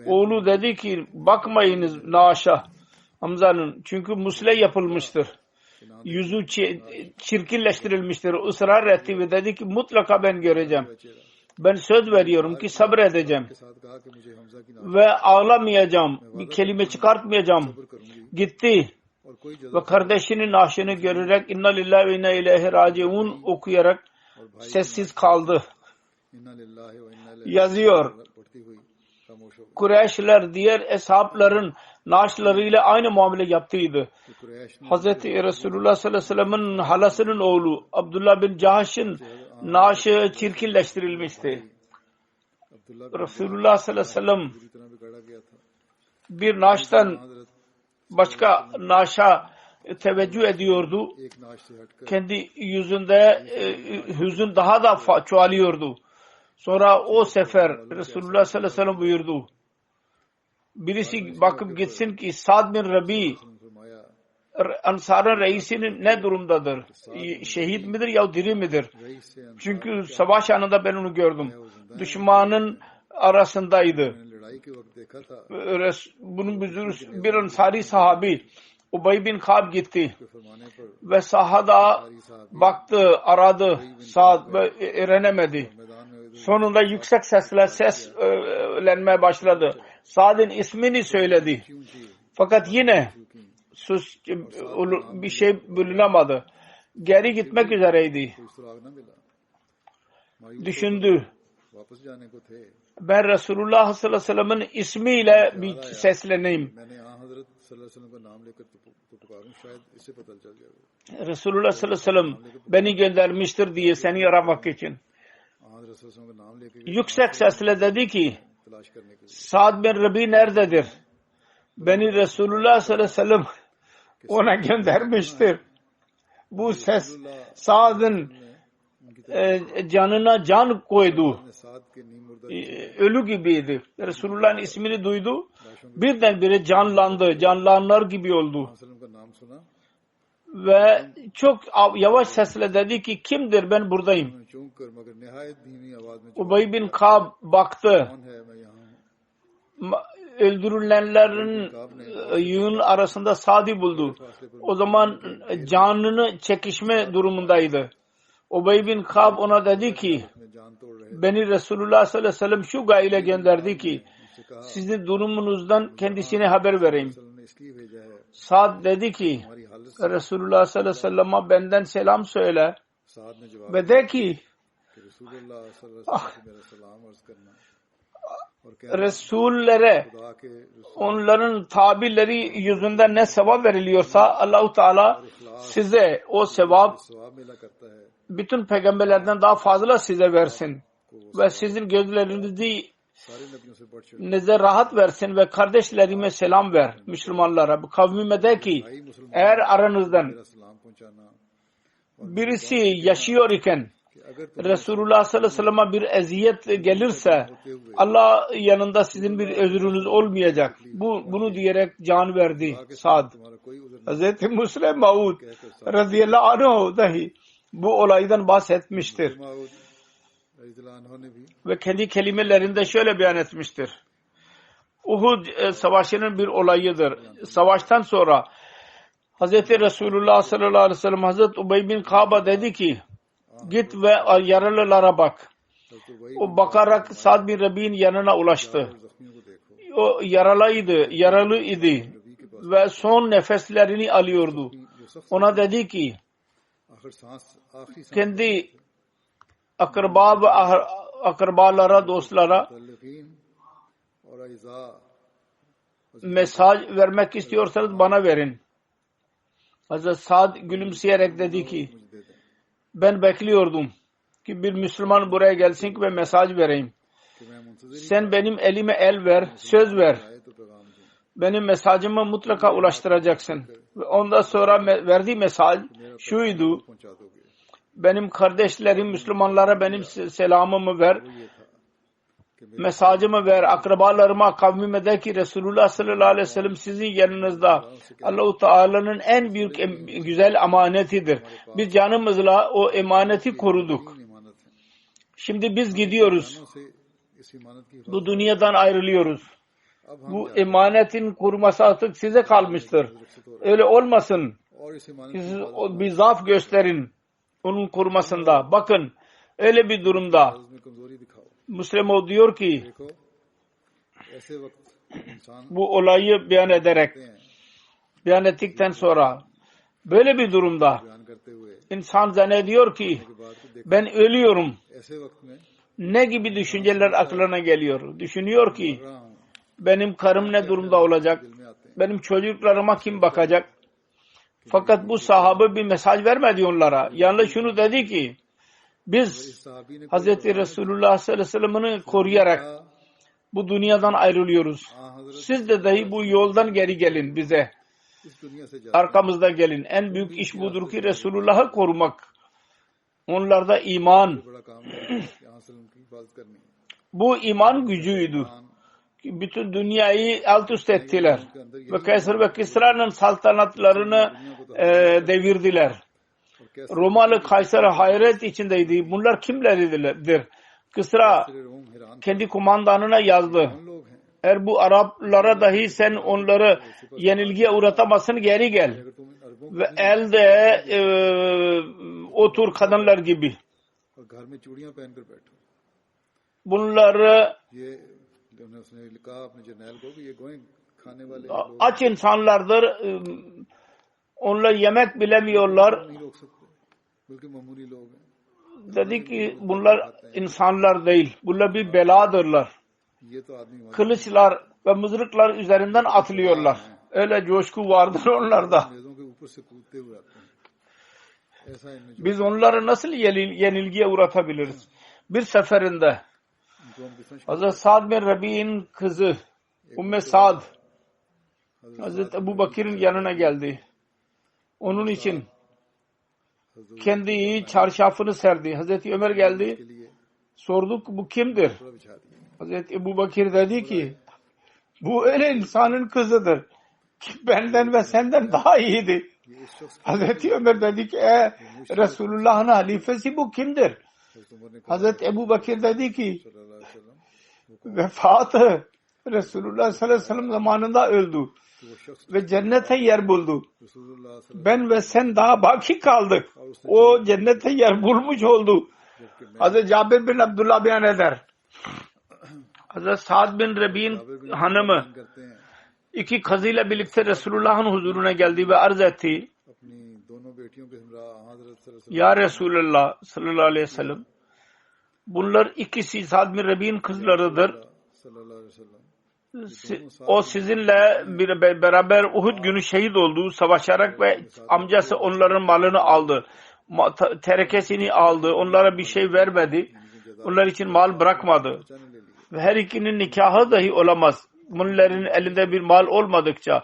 Speaker 2: Oğlu dedi ki bakmayınız naaşa Hamza'nın. Çünkü musle yapılmıştır. Yüzü çirkinleştirilmiştir. Israr etti ve dedi ki mutlaka ben göreceğim. Ben söz veriyorum ki sabredeceğim. Ve ağlamayacağım. Bir kelime çıkartmayacağım. Gitti. Ve kardeşinin naaşını görerek inna lillahi ve inna ileyhi raciun okuyarak sessiz kaldı.
Speaker 1: इन्ना लिल्लाहि व इन्ना इलैहि
Speaker 2: yazıyor.
Speaker 1: पढ़ती हुई खामोश हो गई
Speaker 2: Kureyşler diğer eshapların naaşlarıyla aynı muamele yaptıydı.
Speaker 1: कि कुरैश ने
Speaker 2: Hazreti Resulullah sallallahu aleyhi ve sellem'in halasının oğlu Abdullah bin Cahş'ın naaşı çirkinleştirilmişti.
Speaker 1: Abdullah
Speaker 2: Resulullah sallallahu aleyhi ve sellem
Speaker 1: पूरी तरह बिगाड़ा गया था
Speaker 2: bir naaştan
Speaker 1: हजरत
Speaker 2: başka naaşa teveccüh ediyordu.
Speaker 1: एक नाश से हटकर
Speaker 2: Kendi yüzünde hüzün daha da çoğalıyordu. Sonra o sefer Resulullah sallallahu aleyhi ve sellem buyurdu. Birisi bakıp gitsin ki Sa'd bin Rabi
Speaker 1: फरमाया
Speaker 2: Ansar'ın reisinin ne durumdadır? Şehit midir ya diri midir?
Speaker 1: Rice से
Speaker 2: Çünkü savaş anında ben onu gördüm. Düşmanın arasındaydı.
Speaker 1: मैंने लड़ाई के वक्त देखा था
Speaker 2: Bunun bir Ansari sahabi Ubay bin Kab gitti
Speaker 1: कि फरमाने पर
Speaker 2: ve sahada baktı, aradı, Sa'd ve öğrenemedi.
Speaker 1: मैदान में
Speaker 2: Sonunda yüksek sesle seslenmeye başladı. Sa'd'ın ismini söyledi.
Speaker 1: ऊंची
Speaker 2: Fakat yine sus bir şey bulunamadı. Geri gitmek üzereydi.
Speaker 1: कोई सुराग न मिला मायूस
Speaker 2: Düşündü.
Speaker 1: वापस जाने को थे
Speaker 2: Ben Resulullah sallallahu aleyhi ve sellem'in ismiyle bir sesleneyim.
Speaker 1: मैंने यहाँ हजरत सल्लल्लाहु अलैहि वसल्लम का नाम लेकर तो पुकारूं शायद इससे पता चल जाएगा
Speaker 2: Resulullah sallallahu aleyhi ve sellem beni göndermiştir diye seni aramak için.
Speaker 1: यहाँ हजरत सल्लल्लाहु अलैहि वसल्लम का नाम लेकर
Speaker 2: Yüksek sesle dedi ki
Speaker 1: तलाश करने के लिए
Speaker 2: Sa'd bin Rabi nerededir? Beni Resulullah sallallahu aleyhi ve sellem ona göndermiştir. Bu ses Sa'd'ın canına can koydu.
Speaker 1: मैंने साद के नीम मुर्दा
Speaker 2: Ölü gibiydi. Resulullah'ın ismini duydu. Birdenbire canlandı. Canlanlar gibi oldu.
Speaker 1: वसल्लम का नाम सुना
Speaker 2: Ve çok yavaş sesle dedi ki kimdir, ben buradayım.
Speaker 1: मैं चौंक कर मगर निहायत धीमी आवाज में
Speaker 2: Ubay bin Kab baktı.
Speaker 1: कौन है मैं यहाँ हूँ
Speaker 2: Öldürülenlerin yığın arasında Sa'd'ı buldu. O zaman canını çekişme durumundaydı. Ubay bin Kab ona dedi ki
Speaker 1: मैं जान तोड़ रहे
Speaker 2: beni Resulullah sallallahu aleyhi ve sellem şu gayle gönderdi ki
Speaker 1: उससे कहा
Speaker 2: sizin durumunuzdan kendisine haber vereyim.
Speaker 1: वसल्लम ने इसलिए भेजा है
Speaker 2: Sa'd dedi ki
Speaker 1: हमारी हालत
Speaker 2: Resulullah sallallahu aleyhi ve sellem'e benden selam söyle
Speaker 1: साद ने जवाब
Speaker 2: ve de ki
Speaker 1: कि रसूलुल्लाह सल्लल्लाहु अलैहि वसल्लम से मेरा सलाम अर्ज करना और कहना
Speaker 2: Resullere
Speaker 1: खुदा के रसूल
Speaker 2: onların tabirleri yüzünden ne sevap veriliyorsa Allahu Teala size o sevap
Speaker 1: सवाब मिला करता है
Speaker 2: bütün peygamberlerden daha fazla size versin ve sizin gözlerinizi
Speaker 1: सारे नबियों से बढ़ चढ़
Speaker 2: size rahat versin ve kardeşlerime selam ver Müslümanlara. Bu kavmime de ki
Speaker 1: भाई मुसलमान
Speaker 2: eğer aranızdan
Speaker 1: मेरा सलाम पहुंचाना
Speaker 2: birisi yaşıyor iken
Speaker 1: कि अगर तुम
Speaker 2: Resulullah sallallahu aleyhi ve sellem'e bir eziyet gelirse Allah yanında sizin bir özrünüz olmayacak. Bunu diyerek can verdi Sa'd.
Speaker 1: तुम्हारा कोई उज़र
Speaker 2: Hazreti Müslim Maud radıyallahu anh dahi bu olaydan bahsetmiştir.
Speaker 1: माऊद रज़ियल्लाहु अन्हु ने भी
Speaker 2: Ve kendi kelimelerinde şöyle beyan etmiştir. Uhud savaşının bir olayıdır. Savaştan sonra Hazreti Resulullah sallallahu aleyhi ve sellem Hazreti Ubay bin Kab'a dedi ki git ve yaralılara bak.
Speaker 1: हज़रत वही
Speaker 2: O bakarak Sa'd bin Rabi'nin yanına ulaştı.
Speaker 1: ज़ख्मियों को देखो
Speaker 2: O yaralı idi ve son nefeslerini alıyordu.
Speaker 1: जो सख्त
Speaker 2: Ona dedi ki
Speaker 1: आखिरी सांस
Speaker 2: kendi akrabalara, dostlara
Speaker 1: मुतल्लिक़ीन और अज़ा
Speaker 2: mesaj vermek istiyorsanız bana verin. Hazreti Sa'd gülümseyerek dedi ki
Speaker 1: मुझे दे दें
Speaker 2: ben bekliyordum ki bir Müslüman buraya gelsin ki ve mesaj vereyim.
Speaker 1: कि मैं मुंतज़िर
Speaker 2: Sen benim elime el ver, söz ver.
Speaker 1: आए तो पैगाम दूं
Speaker 2: Benim mesajımı mutlaka ulaştıracaksın. Ve ondan sonra verdiği mesaj şuydu.
Speaker 1: पहुंचा दोगे
Speaker 2: Benim kardeşlerim Müslümanlara benim selamımı ver.
Speaker 1: वो ये था कि मेरे
Speaker 2: Mesajımı ver. Akrabalarıma, kavmime de ki Resulullah sallallahu aleyhi ve sellem sizin yanınızda Allah-u Teala'nın en büyük güzel emanetidir. Biz canımızla o emaneti koruduk.
Speaker 1: ईमानत है
Speaker 2: Şimdi biz gidiyoruz.
Speaker 1: से इस ईमानत की
Speaker 2: Bu dünyadan ayrılıyoruz.
Speaker 1: अब हम
Speaker 2: Bu emanetin koruması artık size kalmıştır. Öyle olmasın.
Speaker 1: और इस ईमानत
Speaker 2: Siz bir zaaf gösterin onun korumasında. Bakın öyle bir durumda
Speaker 1: में कमजोरी दिखाओ
Speaker 2: Müslüman diyor ki
Speaker 1: देखो ऐसे वक्त इंसान
Speaker 2: bu olayı beyan ettikten sonra böyle bir durumda
Speaker 1: बयान करते हुए
Speaker 2: insan zannediyor ki
Speaker 1: के बाद को देख
Speaker 2: ben ölüyorum.
Speaker 1: ऐसे वक्त में
Speaker 2: ne gibi düşünceler aklına geliyor? Düşünüyor ki
Speaker 1: कर रहा हूँ
Speaker 2: benim karım ne durumda olacak?
Speaker 1: दिल में आते हैं
Speaker 2: Benim çocuklarıma kim bakacak? Fakat bu sahabe bir mesaj vermedi onlara. Yalnız şunu dedi ki biz
Speaker 1: इस सहाबी ने
Speaker 2: Hz. Resulullah sallallahu aleyhi ve sellem'i koruyarak
Speaker 1: कहा
Speaker 2: bu dünyadan ayrılıyoruz.
Speaker 1: हाँ हजरत
Speaker 2: Siz de dahi bu yoldan geri gelin bize.
Speaker 1: इस दुनिया से जाते हैं
Speaker 2: Arkamızda gelin. En büyük iş budur ki Resulullah'ı korumak. Onlarda iman,
Speaker 1: बड़ा काम है यहाँ से उनकी हिफाजत करनी
Speaker 2: bu iman gücüydü. Bütün dünyayı alt üst ettiler. Ve Kaysar ve Kisra'nın saltanatlarını devirdiler.
Speaker 1: और कैसे
Speaker 2: Romalı Kaysar hayret içindeydi. Bunlar kimleridir? Kisra
Speaker 1: रोम हैरान
Speaker 2: kendi kumandanına yazdı.
Speaker 1: लोग हैं
Speaker 2: Eğer bu Araplara dahi sen onları yenilgiye uğratamazsın geri gel.
Speaker 1: अगर तुम इन अरबों
Speaker 2: Ve elde otur kadınlar gibi.
Speaker 1: और घर में चूड़ियां पहनकर बैठो
Speaker 2: Bunları
Speaker 1: ये उसने कहा अपने जर्नैल को कि ये गोएं खाने वाले
Speaker 2: aç insanlardır. Onlar yemek bilemiyorlar.
Speaker 1: नहीं रोक सकते बल्कि मामूली लोग हैं
Speaker 2: Dedi ki bunlar insanlar değil. Bunlar bir beladırlar.
Speaker 1: ये तो आदमी मर
Speaker 2: Kılıçlar ve mızraklar üzerinden atlıyorlar. Öyle coşku vardır onlarda.
Speaker 1: मेजों के ऊपर से कूदते हुए आते हैं ऐसा इनमें जो
Speaker 2: Biz onları nasıl yenilgiye uğratabiliriz? Bir seferinde
Speaker 1: इनको हम दुश्मन
Speaker 2: Hazreti Sa'd bin Rabi'nin kızı Ümmü Sa'd Hazreti Ebu Bakir'in yanına geldi. Onun için kendi çarşafını serdi. Hazreti Ömer geldi.
Speaker 1: के लिए
Speaker 2: Sorduk bu kimdir?
Speaker 1: कपड़ा बिछा दिया
Speaker 2: Hazreti Ebu Bakir dedi ki bu öyle insanın kızıdır. Ki benden ve senden daha iyiydi.
Speaker 1: ये उस शख्स
Speaker 2: Hazreti Ömer dedi ki Resulullah'ın halifesi bu kimdir?
Speaker 1: हज़रत उमर ने कहा
Speaker 2: Hazreti Ebu Bakir dedi ki
Speaker 1: सल्लल्लाहु अलैहि वसल्लम
Speaker 2: vefatı Resulullah sallallahu aleyhi ve sellem zamanında öldü
Speaker 1: कि वो शख्स
Speaker 2: ve cennete yer buldu.
Speaker 1: रसूलुल्लाह सल्लल्लाहु
Speaker 2: Ben ve sen daha baki kaldık. O cennete yer bulmuş oldu. Hazreti Cabir bin Abdullah beyan eder. Hazreti Sa'd bin Rabi'nin hanımı
Speaker 1: अलैहि करते हैं
Speaker 2: iki kızıyla birlikte Resulullah'ın huzuruna geldi ve arz etti.
Speaker 1: अपनी दोनों बेटियों के हमरा हजरत सल्लल्लाहु अलैहि
Speaker 2: Ya Resulullah sallallahu aleyhi ve sellem bunlar ikisi Sa'd bin Rabi'nin kızlarıdır.
Speaker 1: सल्लल्लाहु अलैहि वसल्लम
Speaker 2: O sizinle beraber Uhud günü şehit oldu. Savaşarak ve amcası onların malını aldı. Terekesini aldı. Onlara bir şey vermedi. Onlar için mal bırakmadı.
Speaker 1: बचाने ले लिए
Speaker 2: Ve her ikinin nikahı dahi olamaz. Bunların elinde bir mal olmadıkça.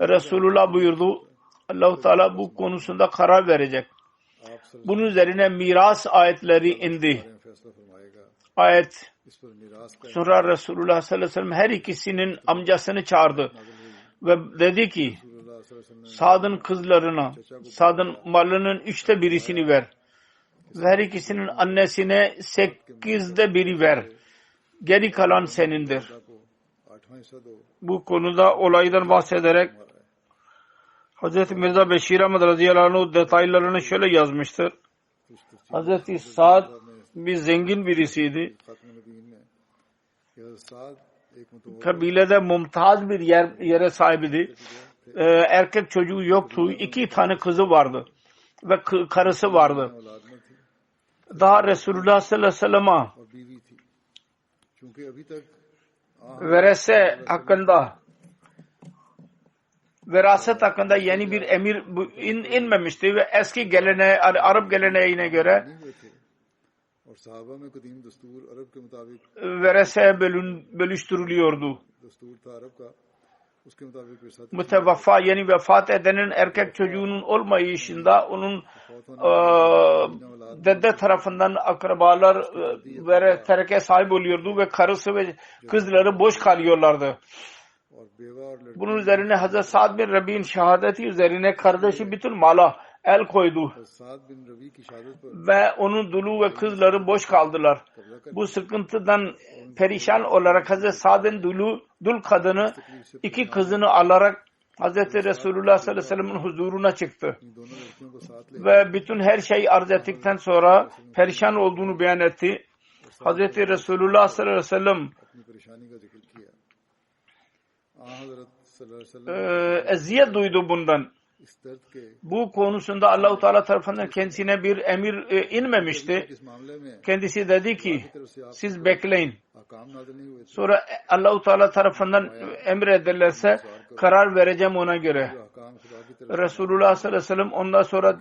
Speaker 2: Resulullah buyurdu. Allah-u Teala bu konusunda karar verecek.
Speaker 1: आप सल्लल्लाहु
Speaker 2: Bunun üzerine miras ayetleri indi.
Speaker 1: अलैहि वसल्लम फैसला फरमाएगा
Speaker 2: Ayet
Speaker 1: इस पर मिरास का
Speaker 2: sonra Resulullah sallallahu aleyhi ve sellem her ikisinin amcasını çağırdı. Ve dedi ki
Speaker 1: रसूलुल्लाह सल्लल्लाहु अलैहि वसल्लम
Speaker 2: Sa'd'ın kızlarına Sa'd'ın malının 3'te 1'ini ver. Ve her ikisinin annesine 8'de 1'i ver. Geri kalan senindir.
Speaker 1: को 8वां हिस्सा दो
Speaker 2: Bu konuda olaydan bahsederek Hz. Mirza Beşir Ahmed radıyallahu anh detaylarını şöyle yazmıştır. Hz. Sa'd bir zengin birisiydi.
Speaker 1: खात्म नबीयीन में कि हज़रत साद एक मुतवल्लिद
Speaker 2: Kabilede mumtaz bir yere sahibiydi. Erkek çocuğu yoktu. 2 tane kızı vardı. Ve karısı vardı.
Speaker 1: औलाद न थी
Speaker 2: Daha Resulullah sallallahu aleyhi ve sellem'e
Speaker 1: और बीवी थी क्योंकि अभी तक
Speaker 2: verese hakkında veraset hakkında yeni bir emir inmemişti ve eski geleneğe, Arap geleneğine göre
Speaker 1: नहीं हुए थे और सहाबा में कदीम दस्तूर अरब के मुताबिक
Speaker 2: verese bölüştürülüyordu.
Speaker 1: दस्तूर था अरब का उसके मुताबिक विरासत
Speaker 2: Mütevaffa yani vefat edenin erkek çocuğunun olmayışında onun dede tarafından akrabalar tereke sahip oluyordu ve karısı ve kızları boş kalıyorlardı.
Speaker 1: और बेवा और लड़की
Speaker 2: Bunun üzerine Hazreti Sa'd bin Rabi'nin şehadeti üzerine kardeşi bütün mala el koydu
Speaker 1: साद बिन रवि की शहादत पर
Speaker 2: ve onun dulu ve kızları boş kaldılar. Bu sıkıntıdan perişan olarak Hazreti Sa'd'ın dul kadını 2 kızını alarak Hazreti Resulullah sallallahu aleyhi ve sellem'in huzuruna çıktı.
Speaker 1: इन दोनों लड़कियों को साथ ले
Speaker 2: Ve bütün her şeyi arz ettikten sonra perişan olduğunu beyan etti. Hazreti Resulullah sallallahu aleyhi ve sellem
Speaker 1: अपनी परेशानी का जिक्र किया हजरत सल्लल्लाहु अलैहि वसल्लम
Speaker 2: eziyet duydu bundan.
Speaker 1: इस दर्द के
Speaker 2: Bu konusunda Allah-u Teala tarafından kendisine bir emir inmemişti.
Speaker 1: इस मामले में
Speaker 2: Kendisi dedi ki siz bekleyin.
Speaker 1: ahkam नाज़िल नहीं हुए थे।
Speaker 2: Sonra Allah-u Teala tarafından emrederlerse karar vereceğim ona göre.
Speaker 1: ahkam खुदा की तरफ
Speaker 2: Resulullah sallallahu aleyhi ve sellem ondan sonra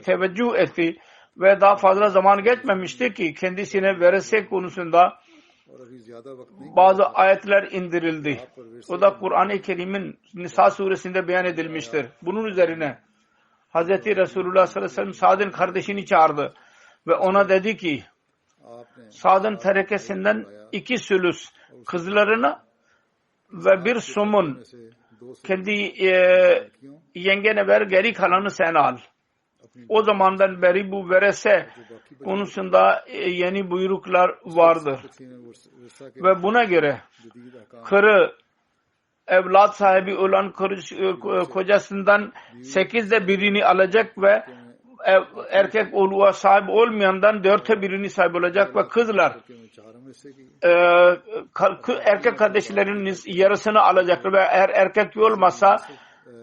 Speaker 2: teveccüh etti ve daha fazla zaman geçmemişti ki kendisine verese konusunda
Speaker 1: और अभी ज्यादा वक्त नहीं
Speaker 2: bazı ayetler indirildi. O da Kur'an-ı Kerim'in Nisa suresinde beyan edilmiştir. Bunun üzerine Hazreti Resulullah sallallahu aleyhi ve sellem Sa'd'ın kardeşini çağırdı ve ona dedi ki
Speaker 1: आपने
Speaker 2: Sa'd'ın terekesinden 2 sülüs kızlarını ve bir somun
Speaker 1: से दो
Speaker 2: kendi yengene ver, geri kalanı sen al. O zamandan beri bu verese konusunda yeni buyruklar vardır.
Speaker 1: वर्षा के
Speaker 2: Ve buna göre
Speaker 1: जदीद ahkam
Speaker 2: karı evlat sahibi olan kocasından 8'de birini alacak ve erkek oğluğa sahip olmayandan 4'te birini sahip olacak ve kızlar
Speaker 1: के चारों में से की
Speaker 2: erkek kardeşlerinin yarısını alacak ve eğer erkek olmazsa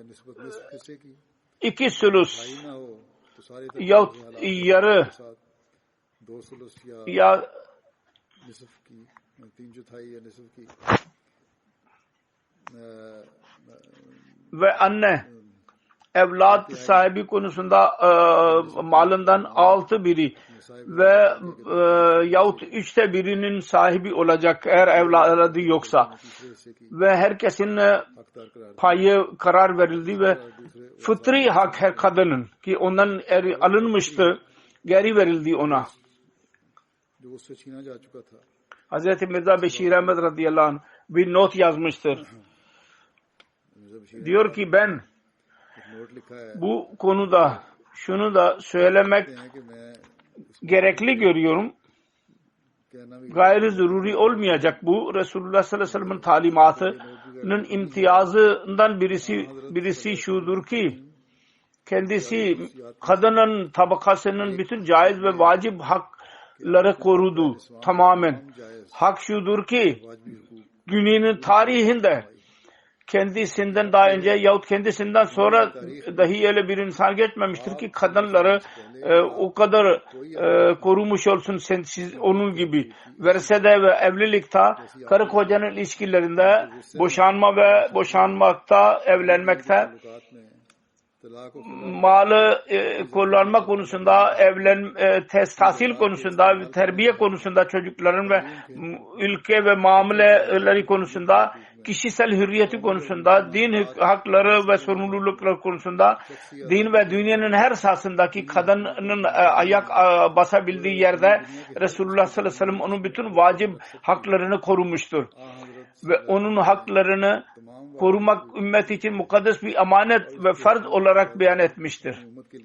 Speaker 1: निस्बत निस्फ हिस्से की
Speaker 2: 2 sülüs
Speaker 1: भाई ना हो तो सारे
Speaker 2: yahut yarı
Speaker 1: साथ दो सुलुस या
Speaker 2: ya
Speaker 1: निस्फ की 3/4 या निस्फ की
Speaker 2: ve anne evlat sahibi konusunda malından 6 biri ve yahut 3'te birinin sahibi olacak eğer evladı yoksa
Speaker 1: तीसरे हिस्से की
Speaker 2: ve herkesin
Speaker 1: हकदार करार
Speaker 2: payı karar verildi ve fıtri hak her kadının ki ondan alınmıştı geri verildi ona.
Speaker 1: जो उससे छीना जा चुका था
Speaker 2: Hazreti Mirza Beşir Ahmet radıyallahu anh bir not yazmıştır.
Speaker 1: Mirza Bashir
Speaker 2: Diyor ki ben
Speaker 1: एक नोट लिखा है
Speaker 2: bu konuda şunu da söylemek
Speaker 1: हैं कि मैं
Speaker 2: gerekli görüyorum.
Speaker 1: कहना भी
Speaker 2: Gayri zaruri olmayacak bu. Resulullah sallallahu aleyhi ve sellem'in talimatının imtiyazından birisi şudur ki kendisi kadının tabakasının bütün caiz ve vacip hakları korudu tamamen. Hak şudur ki
Speaker 1: वाजबी हुकूक
Speaker 2: dünyanın tarihinde kendisinden daha önce yahut kendisinden sonra dahi öyle bir insan geçmemiştir ki kadınları o kadar korumuş olsun siz onun gibi. Versede ve evlilikte karı kocanın ilişkilerinde boşanma ve boşanmakta, evlenmekte
Speaker 1: ताल्लुकात में तलाक और
Speaker 2: malı kullanma konusunda, tahsil konusunda, terbiye konusunda çocukların ve ülke ve muameleleri konusunda, kişisel hürriyeti konusunda, din hakları ve sorumlulukları konusunda, din ve dünyanın her sahasındaki kadının ayak basabildiği yerde Resulullah sallallahu aleyhi ve sellem onun bütün vacip haklarını korumuştur. Ve onun haklarını korumak ümmet için mukaddes bir emanet ve farz olarak beyan etmiştir.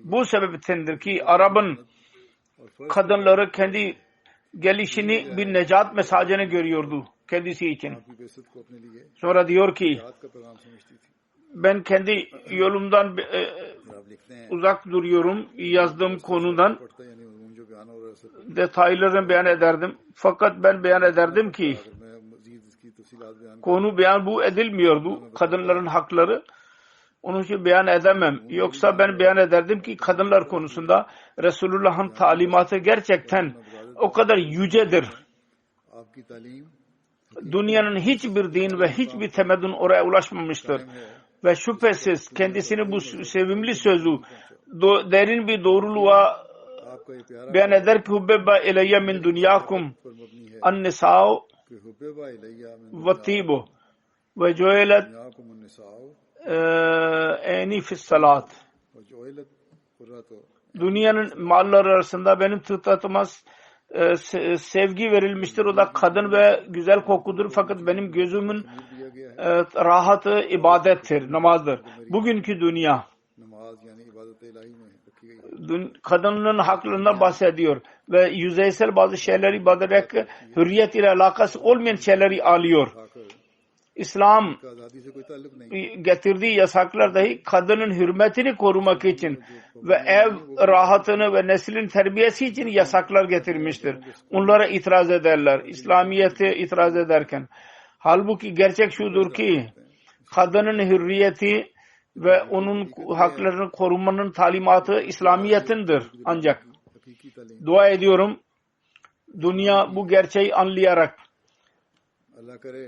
Speaker 2: Bu sebeptendir ki Arap'ın kadınları kendi gelişini bir necat mesajını görüyordu kendisi için.
Speaker 1: की बेइज्जत को अपने लिए
Speaker 2: Sonra diyor ki
Speaker 1: रात का पैगाम समझती थी
Speaker 2: ben kendi yolumdan
Speaker 1: आप लिखते हैं
Speaker 2: uzak duruyorum yazdığım konudan
Speaker 1: पढ़ता यानी उन्होंने जो बयान हो रहा है sir
Speaker 2: detaylarını beyan ederdim. Fakat ben beyan ederdim ki
Speaker 1: अगर मैं मजीद इसकी तफसीलात बयान
Speaker 2: konu beyan bu edilmiyordu. Kadınların hakları. Onun için beyan edemem. Yoksa ben beyan ederdim ki kadınlar konusunda Resulullah'ın talimatı gerçekten o kadar yücedir.
Speaker 1: आपकी तालीम
Speaker 2: Dünyanın hiçbir din ve hiçbir temeddün oraya ulaşmamıştır. Ve şüphesiz kendisini bu sevimli sözü derin bir doğruluğa
Speaker 1: आपका ये प्यारा
Speaker 2: beyan eder ki hubbeba ileyye min dünyakum
Speaker 1: पर मबनी है
Speaker 2: an-nisa'u
Speaker 1: कि हुब्बा इलैया मिन
Speaker 2: ve tibu ve cu'ilet
Speaker 1: दुनियाकुम अन्निसाउ
Speaker 2: eni fissalat.
Speaker 1: व जुइलत कुर्रतु
Speaker 2: Dünyanın malları arasında benim tıklatıma sevgi verilmiştir. O da kadın ve güzel kokudur. Fakat benim gözümün
Speaker 1: दिया गया है
Speaker 2: rahatı ibadettir, namazdır. Bugünkü dünya
Speaker 1: नमाज यानी इबादत इलाही में रखी गई
Speaker 2: kadının haklarından bahsediyor ve yüzeysel bazı şeyleri ibadet hürriyet ile alakası olmayan şeyleri alıyor.
Speaker 1: खाकर
Speaker 2: İslam
Speaker 1: का आज़ादी से कोई ताल्लुक नहीं
Speaker 2: getirdiği yasaklar dahi kadının hürmetini korumak için ve ev rahatını ve neslin terbiyesi için yasaklar getirmiştir. Onlara itiraz ederler. İslamiyet'e itiraz ederken. Halbuki gerçek şudur ki kadının hürriyeti ve onun haklarını korumanın talimatı İslamiyet'indir. Ancak dua ediyorum dünya bu gerçeği anlayarak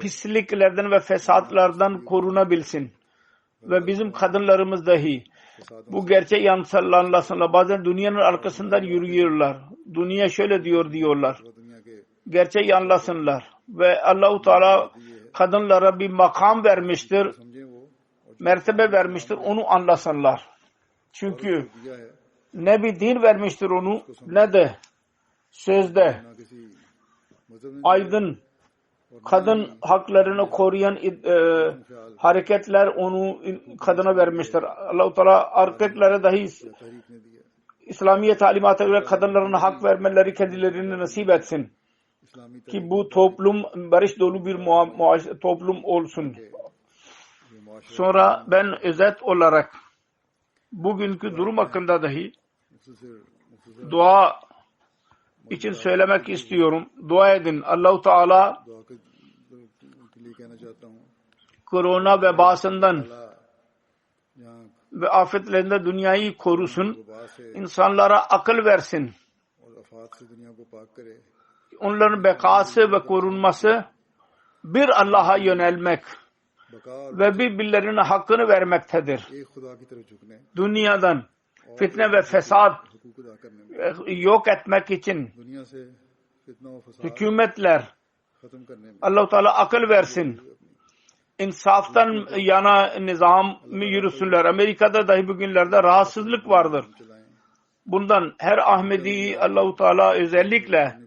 Speaker 2: pisliklerden ve fesatlardan korunabilsin. Ve bizim kadınlarımız dahi bu gerçeği anlasınlar. Bazen dünyanın arkasından yürüyorlar. Dünya şöyle diyorlar. Gerçeği anlasınlar. Ve Allah-u Teala kadınlara bir makam vermiştir. Mertebe vermiştir. Onu anlasınlar. Çünkü ne bir din vermiştir onu ne de sözde aydın kadın haklarını koruyan hareketler onu kadına vermiştir. Allah-u Teala erkeklere dahi İslamiye talimatına göre kadınların hak vermeleri kendilerine nasip etsin. Ki bu toplum barış dolu bir toplum olsun. Sonra ben özet olarak bugünkü durum hakkında dahi dua için söylemek istiyorum. Dua edin. Allah-u Teala korona vebasından ve afetlerinden dünyayı korusun. İnsanlara akıl versin. Onların bekası ve korunması bir Allah'a yönelmek ve birbirlerine hakkını vermektedir. Dünyadan fitne ve fesat yok etmek için hükümetler Allah-u Teala akıl versin. İnsaftan yana nizam yürüsünler. Amerika'da dahi bugünlerde rahatsızlık vardır. Bundan her Ahmedi Allah-u Teala özellikle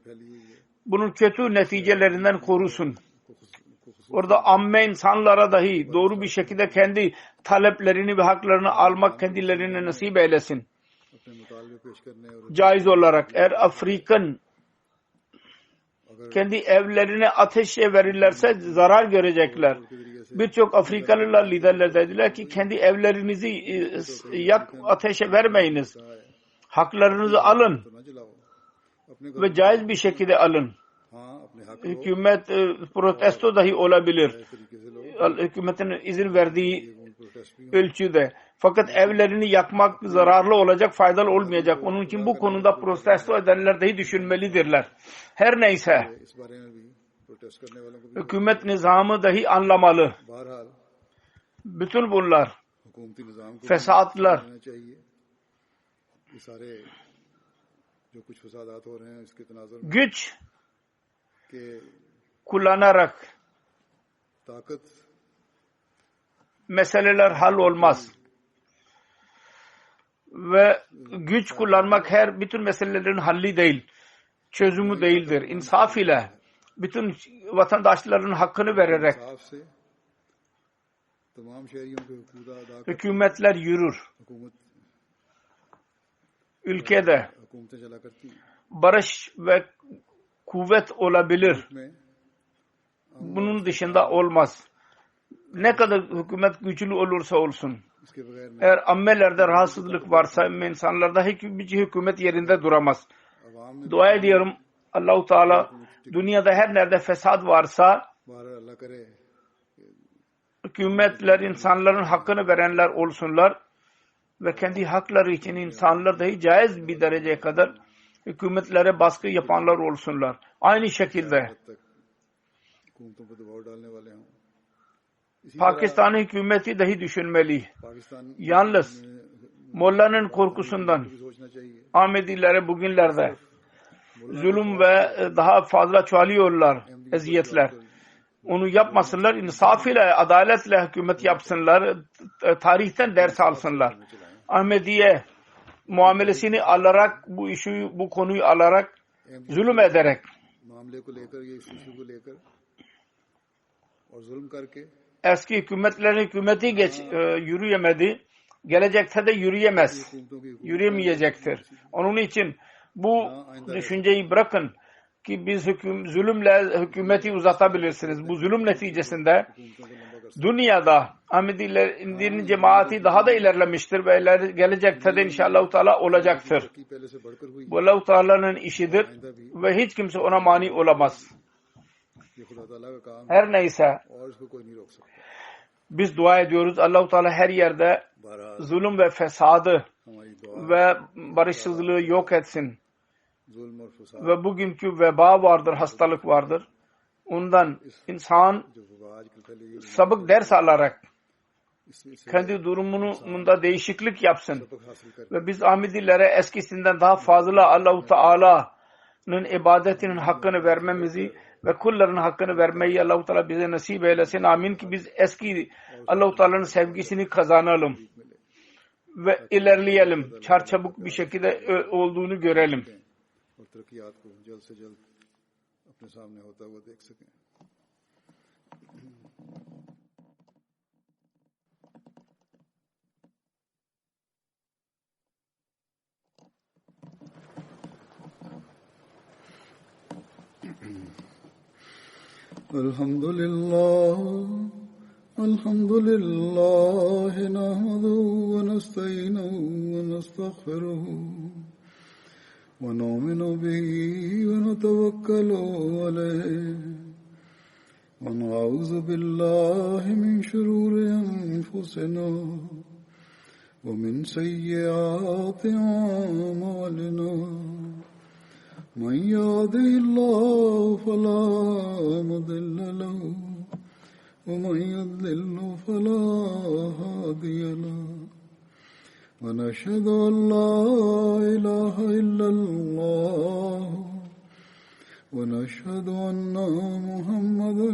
Speaker 2: bunun kötü neticelerinden korusun. Orada amme insanlara dahi doğru bir şekilde kendi taleplerini ve haklarını almak kendilerine nasip eylesin. Caiz olarak eğer Afrikan kendi evlerine ateşe verirlerse zarar görecekler. Birçok Afrikalılar liderler dediler ki kendi evlerinizi ateşe vermeyiniz. Haklarınızı alın ve caiz bir şekilde alın. Hükümet protesto dahi olabilir. Hükümetin izin verdiği ölçüde. Fakat evlerini yakmak zararlı olacak, faydalı olmayacak. Onun için bu konuda protesto edenler dahi düşünmelidirler. Her neyse hükümet nizamı dahi anlamalı. Bütün bunlar fesatlar güç kullanarak meseleler hal olmaz. Ve güç kullanmak bütün meselelerin halli değil, çözümü değildir. İnsaf ile bütün vatandaşların hakkını vererek hükümetler yürür. Ülkede barış ve kuvvet olabilir. Bunun dışında olmaz. Ne kadar hükümet güçlü olursa olsun. Eğer ammelerde rahatsızlık varsa insanlarda hiçbir hükümet yerinde duramaz. Dua ediyorum Allah-u Teala dünyada her nerede fesat varsa hükümetler insanların hakkını verenler olsunlar ve kendi hakları için insanlar dahi caiz bir dereceye kadar hükümetlere baskı yapanlar olsunlar. Aynı şekilde Pakistan hükümeti dahi düşünmeli. Yalnız Molla'nın korkusundan Ahmedilere bugünlerde zulüm ve daha fazla çoğalıyorlar eziyetler. Onu yapmasınlar. İnsaf ile, adaletle hükümet yapsınlar. Tarihten ders alsınlar. Ahmediye muamelesini alarak bu konuyu alarak zulüm ederek eski hükümeti yürüyemedi. Gelecekte de yürüyemeyecektir. Onun için bu düşünceyi bırakın ki biz zulümle hükümeti uzatabilirsiniz. Bu zulüm neticesinde dünyada Ahmedilerin cemaati daha da ilerlemiştir ve gelecekte de inşallah Teala olacaktır. Bu Allah-u Teala'nın işidir ve hiç kimse ona mani olamaz. Her neyse Biz dua ediyoruz. Allah-u Teala her yerde zulüm ve fesadı ve barışsızlığı yok etsin. Ve bugünkü veba vardır, hastalık vardır. Ondan insan sabık ders alarak kendi durumunda değişiklik yapsın. Ve biz Ahmedilere eskisinden daha fazla Allah-u Teala'nın ibadetinin hakkını vermemizi ve kulların hakkını vermeyi Allah-u Teala bize nasip eylesin. Amin ki biz eski Allah-u Teala'nın sevgisini kazanalım ve ilerleyelim. Çarçabuk bir şekilde olduğunu görelim.
Speaker 1: Elhamdülillah nahmeduhu ve nestainuhu ve nestağfiruhu ve nu'minu bihi ve netevekkalu aleyh ve na'udzu billahi min şururi enfusina ve min seyyiati a'malina. من يهده الله فلا مضل له ومن يضلل فلا هادي له ونشهد أن لا إله إلا الله ونشهد أن محمدا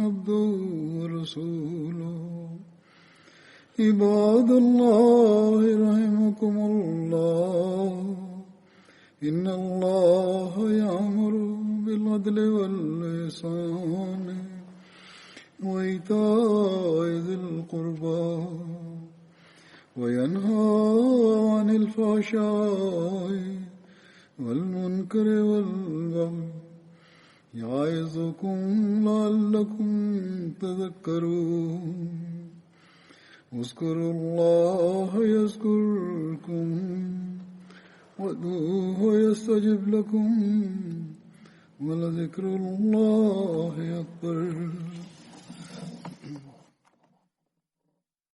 Speaker 1: عبده ورسوله عباد الله رحمكم الله إن الله يأمر بالعدل والإحسان وإيتاء ذي القربى وينهى عن الفحشاء والمنكر والبغي يعظكم لعلكم تذكرون اذكروا الله يذكركم وادعوه يستجب لكم ولذكر الله أكبر.